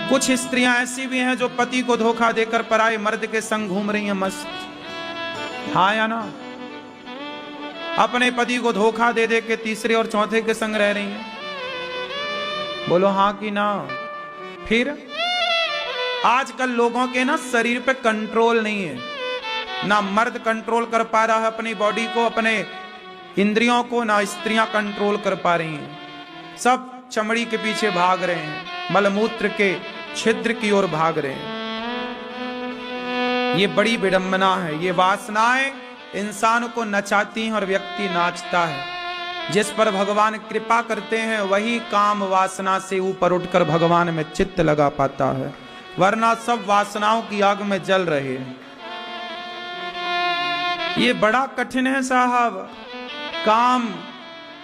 कुछ स्त्रियां ऐसी भी हैं जो पति को धोखा देकर पराये मर्द के संग घूम रही हैं मस्त। हाँ या ना? अपने पति को धोखा दे दे के तीसरे और चौथे के संग रह रही हैं। बोलो हाँ कि ना? फिर आजकल लोगों के ना शरीर पे कंट्रोल नहीं है, ना मर्द कंट्रोल कर पा रहा है अपनी बॉडी को, अपने इंद्रियों को, ना स्त्रियां कंट्रोल कर पा रही हैं। सब चमड़ी के पीछे भाग रहे हैं, मलमूत्र के छिद्र की ओर भाग रहे हैं। ये बड़ी विडंबना है। ये वासनाएं इंसान को नचाती हैं और व्यक्ति नाचता है। जिस पर भगवान कृपा करते हैं वही काम वासना से ऊपर उठकर भगवान में चित्त लगा पाता है, वरना सब वासनाओं की आग में जल रहे हैं। ये बड़ा कठिन है साहब। काम,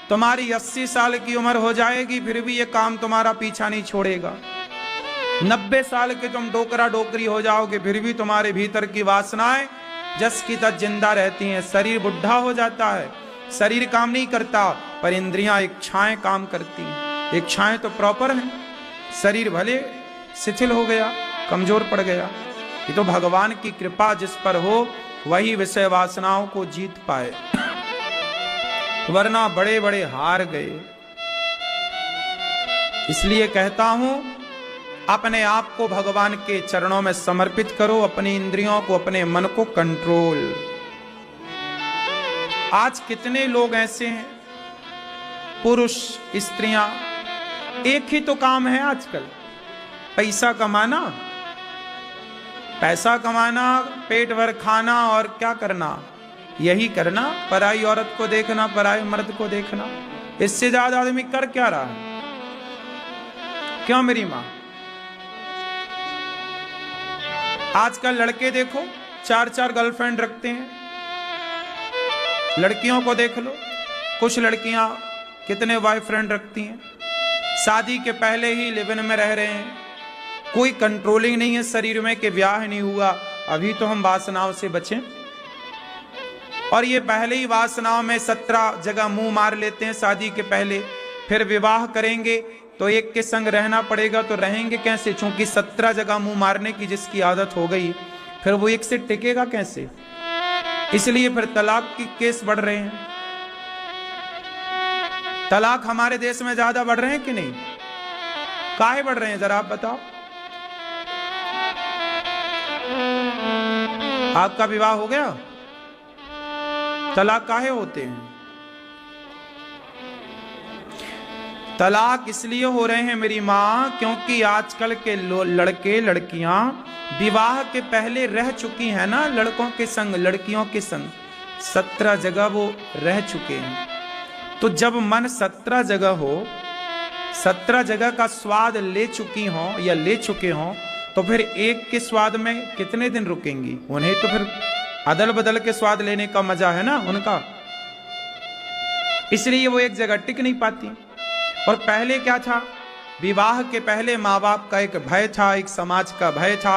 तुम्हारी 80 साल की उम्र हो जाएगी फिर भी ये काम तुम्हारा पीछा नहीं छोड़ेगा। 90 साल के तुम डोकरा डोकरी हो जाओगे फिर भी तुम्हारे भीतर की वासनाएं जस की तस जिंदा रहती हैं। शरीर बुढ़ा हो जाता है, शरीर काम नहीं करता, पर इंद्रियां, इच्छाएं काम करती हैं। इच्छाएं तो प्रॉपर हैं, शरीर भले शिथिल हो गया, कमजोर पड़ गया। ये तो भगवान की कृपा जिस पर हो वही विषय वासनाओं को जीत पाए, वरना बड़े बड़े हार गए। इसलिए कहता हूं अपने आप को भगवान के चरणों में समर्पित करो, अपनी इंद्रियों को, अपने मन को कंट्रोल। आज कितने लोग ऐसे हैं, पुरुष स्त्रियां, एक ही तो काम है आजकल, पैसा कमाना, पैसा कमाना, पेट भर खाना और क्या करना, यही करना, पराई औरत को देखना, पराई मर्द को देखना। इससे ज्यादा आदमी कर क्या रहा है? क्यों मेरी मां? आजकल लड़के देखो 4-4 गर्लफ्रेंड रखते हैं। लड़कियों को देख लो, कुछ लड़कियां कितने बॉयफ्रेंड रखती हैं। शादी के पहले ही लिव इन में रह रहे हैं, कोई कंट्रोलिंग नहीं है शरीर में कि ब्याह नहीं हुआ अभी तो हम वासनाओं से बचें। और ये पहले ही वासनाओं में 17 जगह मुंह मार लेते हैं शादी के पहले। फिर विवाह करेंगे तो एक के संग रहना पड़ेगा, तो रहेंगे कैसे? चूंकि 17 जगह मुंह मारने की जिसकी आदत हो गई, फिर वो एक से टिकेगा कैसे? इसलिए फिर तलाक की केस बढ़ रहे हैं। तलाक हमारे देश में ज्यादा बढ़ रहे हैं कि नहीं? काहे बढ़ रहे हैं जरा आप बताओ। आपका विवाह हो गया, तलाक काहे होते हैं? तलाक इसलिए हो रहे हैं मेरी मां क्योंकि आजकल के लड़के लड़कियां विवाह के पहले रह चुकी हैं ना लड़कों के संग, लड़कियों के संग। 17 जगह वो रह चुके हैं। तो जब मन 17 जगह हो, 17 जगह का स्वाद ले चुकी हो या ले चुके हो, तो फिर एक के स्वाद में कितने दिन रुकेंगी? उन्हें तो फिर अदल बदल के स्वाद लेने का मजा है ना उनका, इसलिए वो एक जगह टिक नहीं पाती। और पहले क्या था? विवाह के पहले माँ बाप का एक भय था, एक समाज का भय था,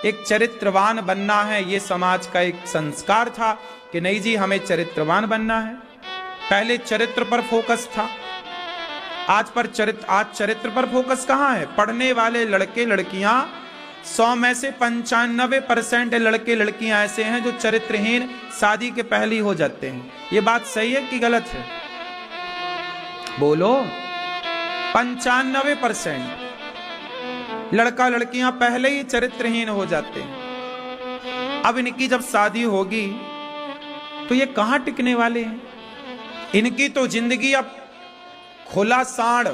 एक चरित्रवान बनना है, ये समाज का एक संस्कार था कि नहीं जी हमें चरित्रवान बनना है। पहले चरित्र पर फोकस था, आज चरित्र पर फोकस कहाँ है? पढ़ने वाले लड़के लड़कियां 100 में से 95% लड़के लड़कियां ऐसे हैं जो चरित्रहीन शादी के पहले ही हो जाते हैं। ये बात सही है कि गलत है? बोलो। 95% लड़का लड़कियां पहले ही चरित्रहीन हो जाते हैं। अब इनकी जब शादी होगी तो ये कहां टिकने वाले हैं? इनकी तो जिंदगी अब खुला सांड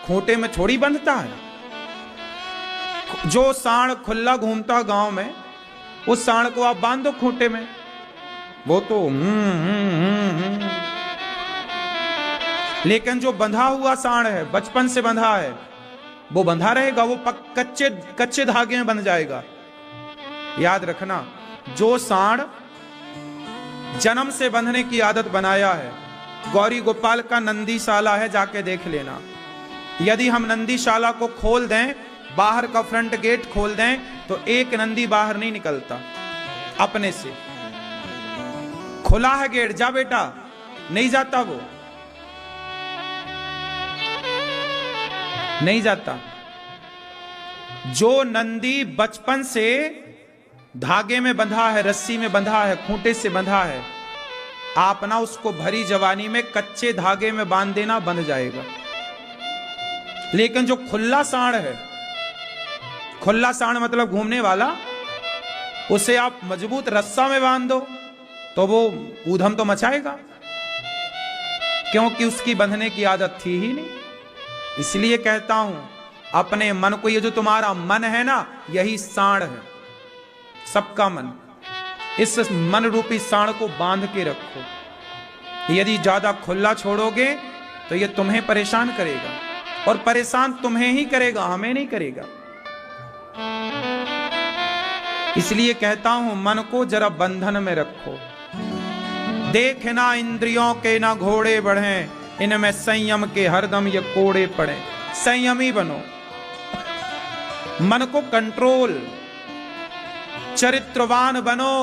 खूंटे में थोड़ी बंधता है। जो सांड खुला घूमता गांव में, उस सांड को आप बांध दो खूंटे में, वो तो लेकिन जो बंधा हुआ सांड है, बचपन से बंधा है, वो बंधा रहेगा, वो कच्चे धागे में बंध जाएगा। याद रखना, जो सांड जन्म से बंधने की आदत बनाया है, गौरी गोपाल का नंदीशाला है, जाके देख लेना। यदि हम नंदीशाला को खोल दें, बाहर का फ्रंट गेट खोल दें, तो एक नंदी बाहर नहीं निकलता अपने से। खुला है गेट, जा बेटा, नहीं जाता, वो नहीं जाता। जो नंदी बचपन से धागे में बंधा है, रस्सी में बंधा है, खूंटे से बंधा है, आप ना उसको भरी जवानी में कच्चे धागे में बांध देना, बंध जाएगा। लेकिन जो खुला सांड है, खुला सांड मतलब घूमने वाला, उसे आप मजबूत रस्सा में बांध दो तो वो ऊधम तो मचाएगा, क्योंकि उसकी बंधने की आदत थी ही नहीं। इसलिए कहता हूं, अपने मन को, ये जो तुम्हारा मन है ना, यही सांड है, सबका मन। इस मन रूपी सांड को बांध के रखो। यदि ज्यादा खुला छोड़ोगे तो ये तुम्हें परेशान करेगा, और परेशान तुम्हें ही करेगा, हमें नहीं करेगा। इसलिए कहता हूं, मन को जरा बंधन में रखो। देखना इंद्रियों के ना घोड़े बढ़े, इनमें संयम के हरदम ये कोड़े पड़े। संयमी बनो, मन को कंट्रोल, चरित्रवान बनो।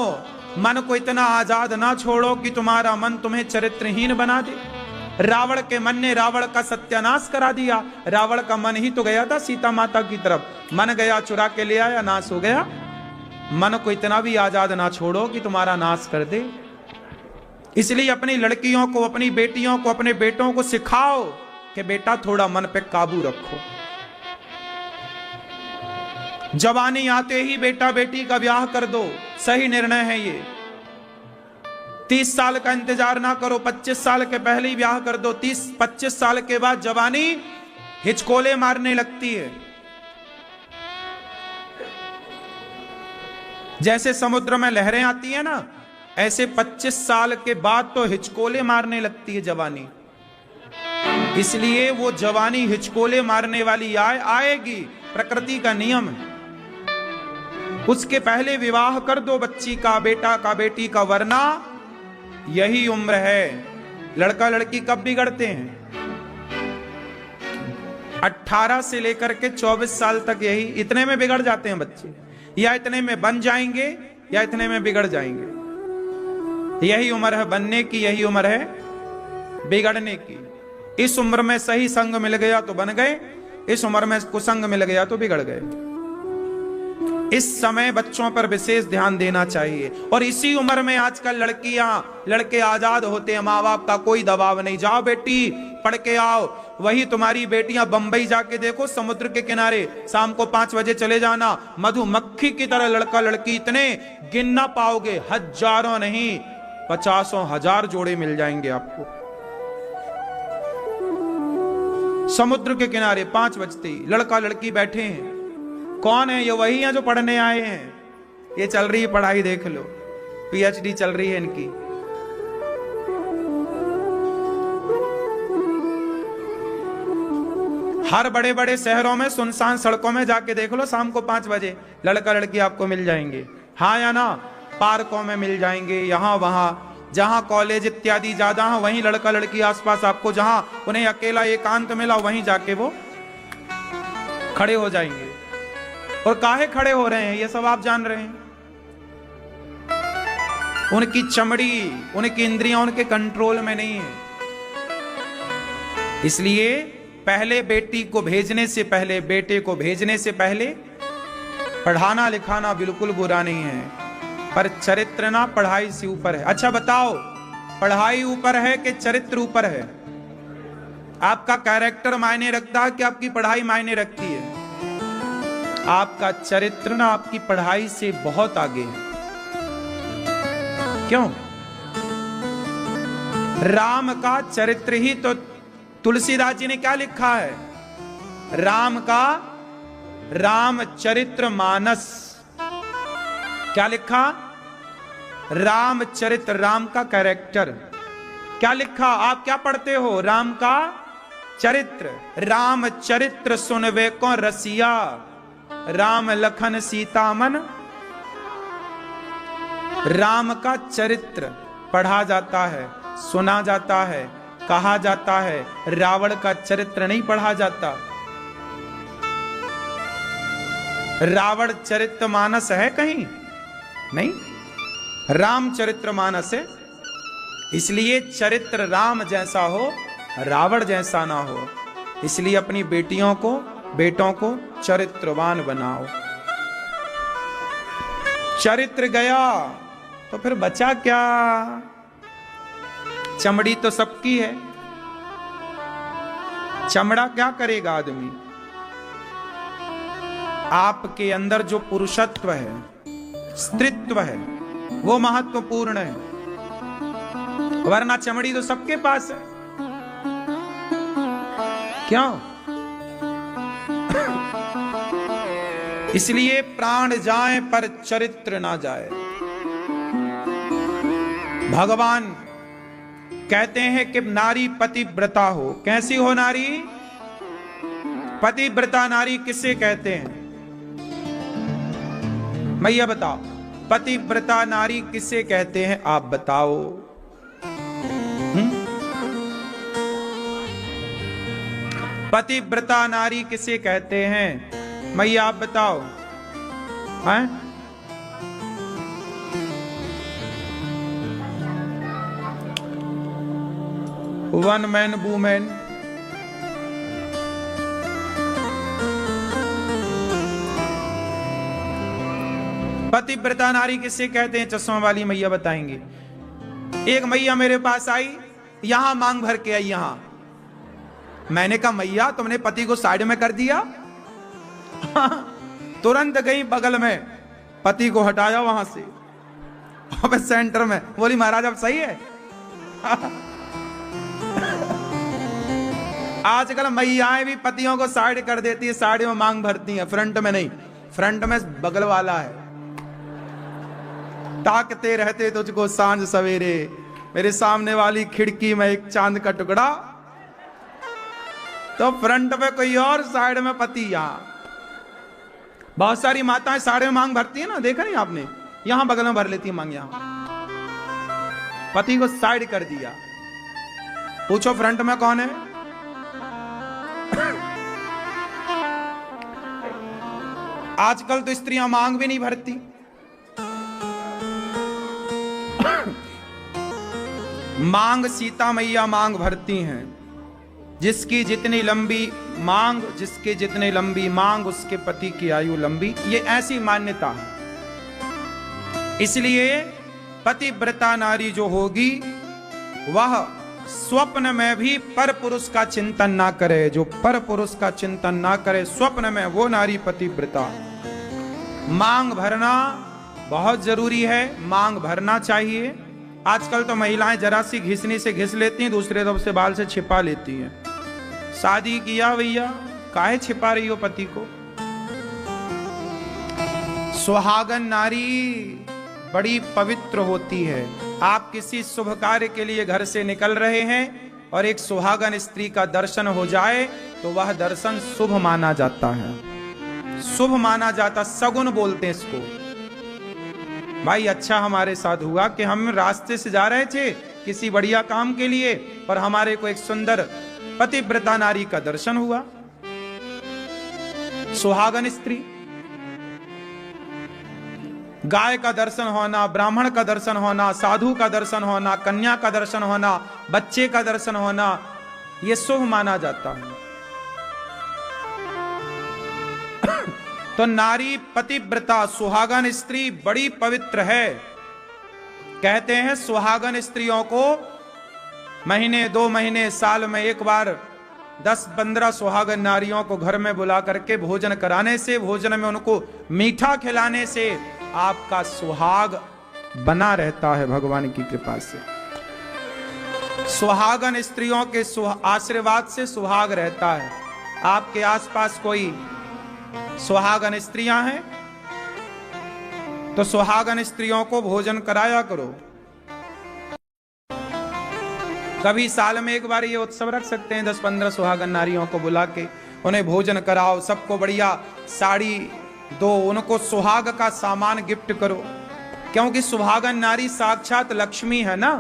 मन को इतना आजाद ना छोड़ो कि तुम्हारा मन तुम्हें चरित्रहीन बना दे। रावण के मन ने रावण का सत्यानाश करा दिया। रावण का मन ही तो गया था सीता माता की तरफ, मन गया चुरा के ले आया, नाश हो गया। मन को इतना भी आजाद ना छोड़ो कि तुम्हारा नाश कर दे। इसलिए अपनी लड़कियों को, अपनी बेटियों को, अपने बेटों को सिखाओ कि बेटा थोड़ा मन पे काबू रखो। जवानी आते ही बेटा बेटी का ब्याह कर दो, सही निर्णय है ये। 30 साल का इंतजार ना करो, 25 साल के पहले ही ब्याह कर दो। 30-25 साल के बाद जवानी हिचकोले मारने लगती है। जैसे समुद्र में लहरें आती है ना, ऐसे 25 साल के बाद तो हिचकोले मारने लगती है जवानी। इसलिए वो जवानी हिचकोले मारने वाली आएगी, प्रकृति का नियम है। उसके पहले विवाह कर दो बच्ची का, बेटा का, बेटी का, वरना यही उम्र है। लड़का लड़की कब बिगड़ते हैं? 18 से लेकर के 24 साल तक, यही इतने में बिगड़ जाते हैं बच्चे। या इतने में बन जाएंगे या इतने में बिगड़ जाएंगे। यही उम्र है बनने की, यही उम्र है बिगड़ने की। इस उम्र में सही संग मिल गया तो बन गए, इस उम्र में कुसंग मिल गया तो बिगड़ गए। इस समय बच्चों पर विशेष ध्यान देना चाहिए। और इसी उम्र में आजकल लड़के आजाद होते हैं, माँ बाप का कोई दबाव नहीं। जाओ बेटी पढ़ के आओ। वही तुम्हारी बेटियां बंबई जाके देखो, समुद्र के किनारे शाम को 5 बजे चले जाना, मधुमक्खी की तरह लड़का लड़की इतने गिन ना पाओगे, हजारों नहीं 50,000 जोड़े मिल जाएंगे आपको। समुद्र के किनारे 5 बजते ही लड़का लड़की बैठे हैं। कौन है ये? वही हैं जो पढ़ने आए हैं। ये चल रही है पढ़ाई, देख लो, पीएचडी चल रही है इनकी। हर बड़े बड़े शहरों में सुनसान सड़कों में जाके देख लो, शाम को 5 बजे लड़का लड़की आपको मिल जाएंगे। हाँ या ना? पार्कों में मिल जाएंगे, यहां वहां, जहां कॉलेज इत्यादि ज्यादा है वहीं लड़का लड़की आसपास आपको, जहां उन्हें अकेला एकांत मिला वहीं जाके वो खड़े हो जाएंगे। और काहे खड़े हो रहे हैं ये सब आप जान रहे हैं। उनकी चमड़ी, उनकी इंद्रियां उनके कंट्रोल में नहीं है। इसलिए पहले बेटी को भेजने से पहले, बेटे को भेजने से पहले पढ़ाना लिखाना बिल्कुल बुरा नहीं है, पर चरित्र ना पढ़ाई से ऊपर है। अच्छा बताओ, पढ़ाई ऊपर है कि चरित्र ऊपर है? आपका कैरेक्टर मायने रखता है कि आपकी पढ़ाई मायने रखती है? आपका चरित्र ना आपकी पढ़ाई से बहुत आगे है। क्यों? राम का चरित्र ही तो, तुलसीदास जी ने क्या लिखा है? राम का रामचरित्र मानस। क्या लिखा? रामचरित्र, राम का कैरेक्टर। क्या लिखा? आप क्या पढ़ते हो? राम का चरित्र। रामचरित्र सुनवे को रसिया, राम लखन सीता मन। राम का चरित्र पढ़ा जाता है, सुना जाता है, कहा जाता है। रावण का चरित्र नहीं पढ़ा जाता। रावण चरित्र मानस है कहीं? नहीं, रामचरित्र मानस है। इसलिए चरित्र राम जैसा हो, रावण जैसा ना हो। इसलिए अपनी बेटियों को, बेटों को चरित्रवान बनाओ। चरित्र गया तो फिर बचा क्या? चमड़ी तो सबकी है, चमड़ा क्या करेगा आदमी? आपके अंदर जो पुरुषत्व है, स्त्रीत्व है, वो महत्वपूर्ण है, वरना चमड़ी तो सबके पास है। क्यों? इसलिए प्राण जाए पर चरित्र ना जाए। भगवान कहते हैं कि नारी पतिव्रता हो। कैसी हो नारी? पतिव्रता नारी किसे कहते हैं? मैया बताओ, पतिव्रता नारी किसे कहते हैं? आप बताओ। पतिव्रता नारी किसे कहते हैं? मैया आप बताओ। हैं? One man women. पतिव्रता नारी किसे कहते हैं? चश्मा वाली मैया बताएंगे। एक मैया मेरे पास आई, यहां मांग भर के आई यहां। मैंने कहा मैया तुमने पति को साइड में कर दिया? तुरंत गई बगल में, पति को हटाया वहां से, अब सेंटर में। बोली महाराज अब सही है? आजकल मैयाएं भी पतियों को साइड कर देती है, साइड में मांग भरती है, फ्रंट में नहीं। फ्रंट में बगल वाला है। ताकते रहते तुझको सांझ सवेरे, मेरे सामने वाली खिड़की में एक चांद का टुकड़ा। तो फ्रंट में कोई और, साइड में पति। यहां बहुत सारी माताएं साइड में मांग भरती है ना, देखा नहीं आपने? यहां बगल में भर लेती है मांग, यहां पति को साइड कर दिया। पूछो फ्रंट में कौन है? आजकल तो स्त्रियां मांग भी नहीं भरती। मांग सीता मैया मांग भरती हैं। जिसकी जितनी लंबी मांग, जिसके जितने लंबी मांग, उसके पति की आयु लंबी। ये ऐसी मान्यता है। इसलिए पतिव्रता नारी जो होगी वह स्वप्न में भी पर पुरुष का चिंतन ना करे। जो पर पुरुष का चिंतन ना करे स्वप्न में, वो नारी पतिव्रता। मांग भरना बहुत जरूरी है, मांग भरना चाहिए। आजकल तो महिलाएं जरा सी घिसनी से घिस लेती हैं, दूसरे तरफ से बाल से छिपा लेती हैं। शादी किया भैया, काहे छिपा रही हो पति को? सुहागन नारी बड़ी पवित्र होती है। आप किसी शुभ कार्य के लिए घर से निकल रहे हैं और एक सुहागन स्त्री का दर्शन हो जाए तो वह दर्शन शुभ माना जाता है, शुभ माना जाता, सगुन बोलते हैं इसको। भाई अच्छा हमारे साथ हुआ कि हम रास्ते से जा रहे थे किसी बढ़िया काम के लिए, पर हमारे को एक सुंदर पतिव्रता नारी का दर्शन हुआ। सुहागन स्त्री, गाय का दर्शन होना, ब्राह्मण का दर्शन होना, साधु का दर्शन होना, कन्या का दर्शन होना, बच्चे का दर्शन होना, यह शुभ माना जाता है। तो नारी पतिव्रता सुहागन स्त्री बड़ी पवित्र है। कहते हैं सुहागन स्त्रियों को महीने 2 महीने साल में एक बार 10-15 सुहागन नारियों को घर में बुला करके भोजन कराने से, भोजन में उनको मीठा खिलाने से आपका सुहाग बना रहता है भगवान की कृपा से। सुहागन स्त्रियों के आशीर्वाद से सुहाग रहता है। आपके आसपास कोई सुहागन स्त्रियां हैं तो सुहागन स्त्रियों को भोजन कराया करो। कभी साल में एक बार ये उत्सव रख सकते हैं, 10-15 सुहागन नारियों को बुला के उन्हें भोजन कराओ, सबको बढ़िया साड़ी दो, उनको सुहाग का सामान गिफ्ट करो, क्योंकि सुहागन नारी साक्षात लक्ष्मी है ना।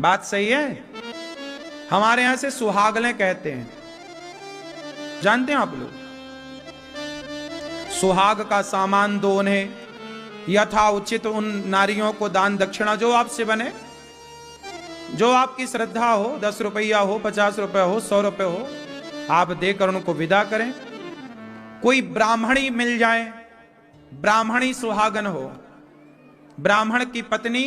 बात सही है। हमारे यहां से सुहागलें कहते हैं, जानते हैं आप लोग। सुहाग का सामान दो उन्हें, यथा उचित उन नारियों को दान दक्षिणा जो आपसे बने, जो आपकी श्रद्धा हो, 10 रुपया हो, 50 रुपए हो, 100 रुपए हो, आप देकर उनको विदा करें। कोई ब्राह्मणी मिल जाए, ब्राह्मणी सुहागन हो, ब्राह्मण की पत्नी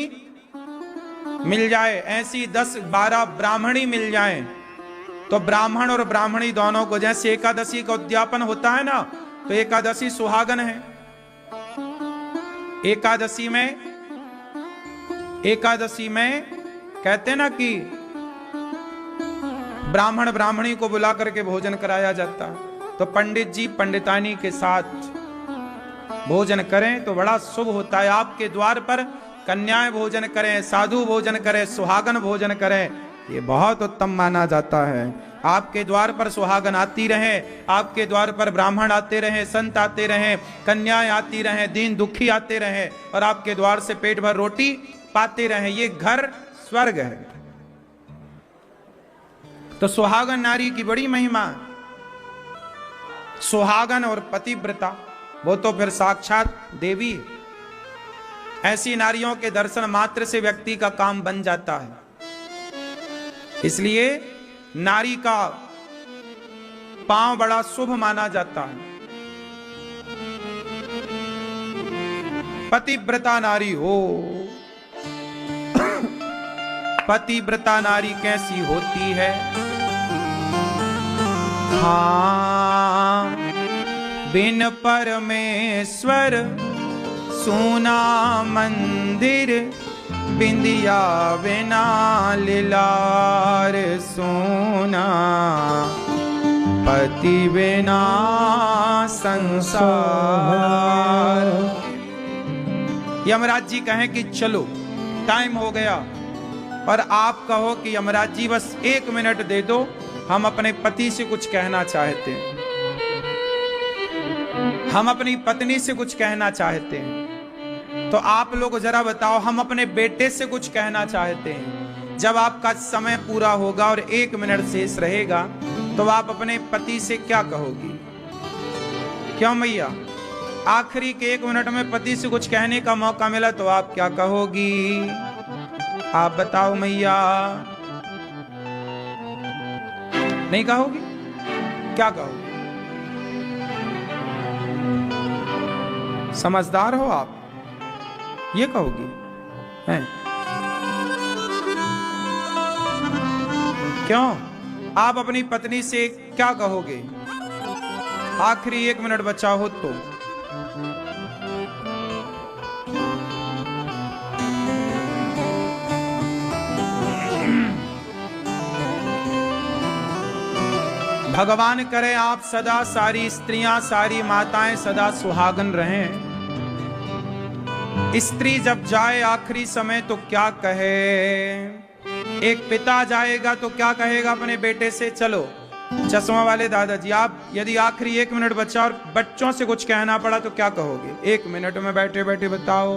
मिल जाए, ऐसी 10-12 ब्राह्मणी मिल जाए तो ब्राह्मण और ब्राह्मणी दोनों को, जैसे एकादशी का उद्यापन होता है ना, तो एकादशी सुहागन है। एकादशी में कहते हैं ना कि ब्राह्मण ब्राह्मणी को बुला करके भोजन कराया जाता है। तो पंडित जी पंडितानी के साथ भोजन करें तो बड़ा शुभ होता है। आपके द्वार पर कन्याएं भोजन करें, साधु भोजन करें, सुहागन भोजन करें, ये बहुत उत्तम माना जाता है। आपके द्वार पर सुहागन आती रहे, आपके द्वार पर ब्राह्मण आते रहे, संत आते रहे, कन्याएं आती रहे, दीन दुखी आते रहे और आपके द्वार से पेट भर रोटी पाते रहे, ये घर स्वर्ग है। तो सुहागन नारी की बड़ी महिमा। सुहागन और पतिव्रता वो तो फिर साक्षात देवी। ऐसी नारियों के दर्शन मात्र से व्यक्ति का काम बन जाता है। इसलिए नारी का पांव बड़ा शुभ माना जाता है। पतिव्रता नारी हो। पतिव्रता नारी कैसी होती है? हाँ, बिन परमेश्वर सोना मंदिर, बिंदिया बिना लिलार सोना, पति बिना संसार। यमराज जी कहें कि चलो टाइम हो गया, और आप कहो कि यमराज जी बस 1 मिनट दे दो, हम अपने पति से कुछ कहना चाहते हैं, हम अपनी पत्नी से कुछ कहना चाहते हैं। तो आप लोग जरा बताओ, हम अपने बेटे से कुछ कहना चाहते हैं। जब आपका समय पूरा होगा और 1 मिनट शेष रहेगा तो आप अपने पति से क्या कहोगी? क्यों मैया? आखिरी के 1 मिनट में पति से कुछ कहने का मौका मिला तो आप क्या कहोगी? आप बताओ मैया। नहीं कहोगी? क्या कहोगी? समझदार हो आप, ये कहोगी हैं? क्यों? आप अपनी पत्नी से क्या कहोगे? आखिरी 1 मिनट बचा हो तो। भगवान करे आप सदा, सारी स्त्रियां, सारी माताएं सदा सुहागन रहें। स्त्री जब जाए आखिरी समय तो क्या कहे? एक पिता जाएगा तो क्या कहेगा अपने बेटे से? चलो चश्मा वाले दादाजी, आप यदि आखिरी 1 मिनट बचा और बच्चों से कुछ कहना पड़ा तो क्या कहोगे? 1 मिनट में बैठे बैठे बताओ।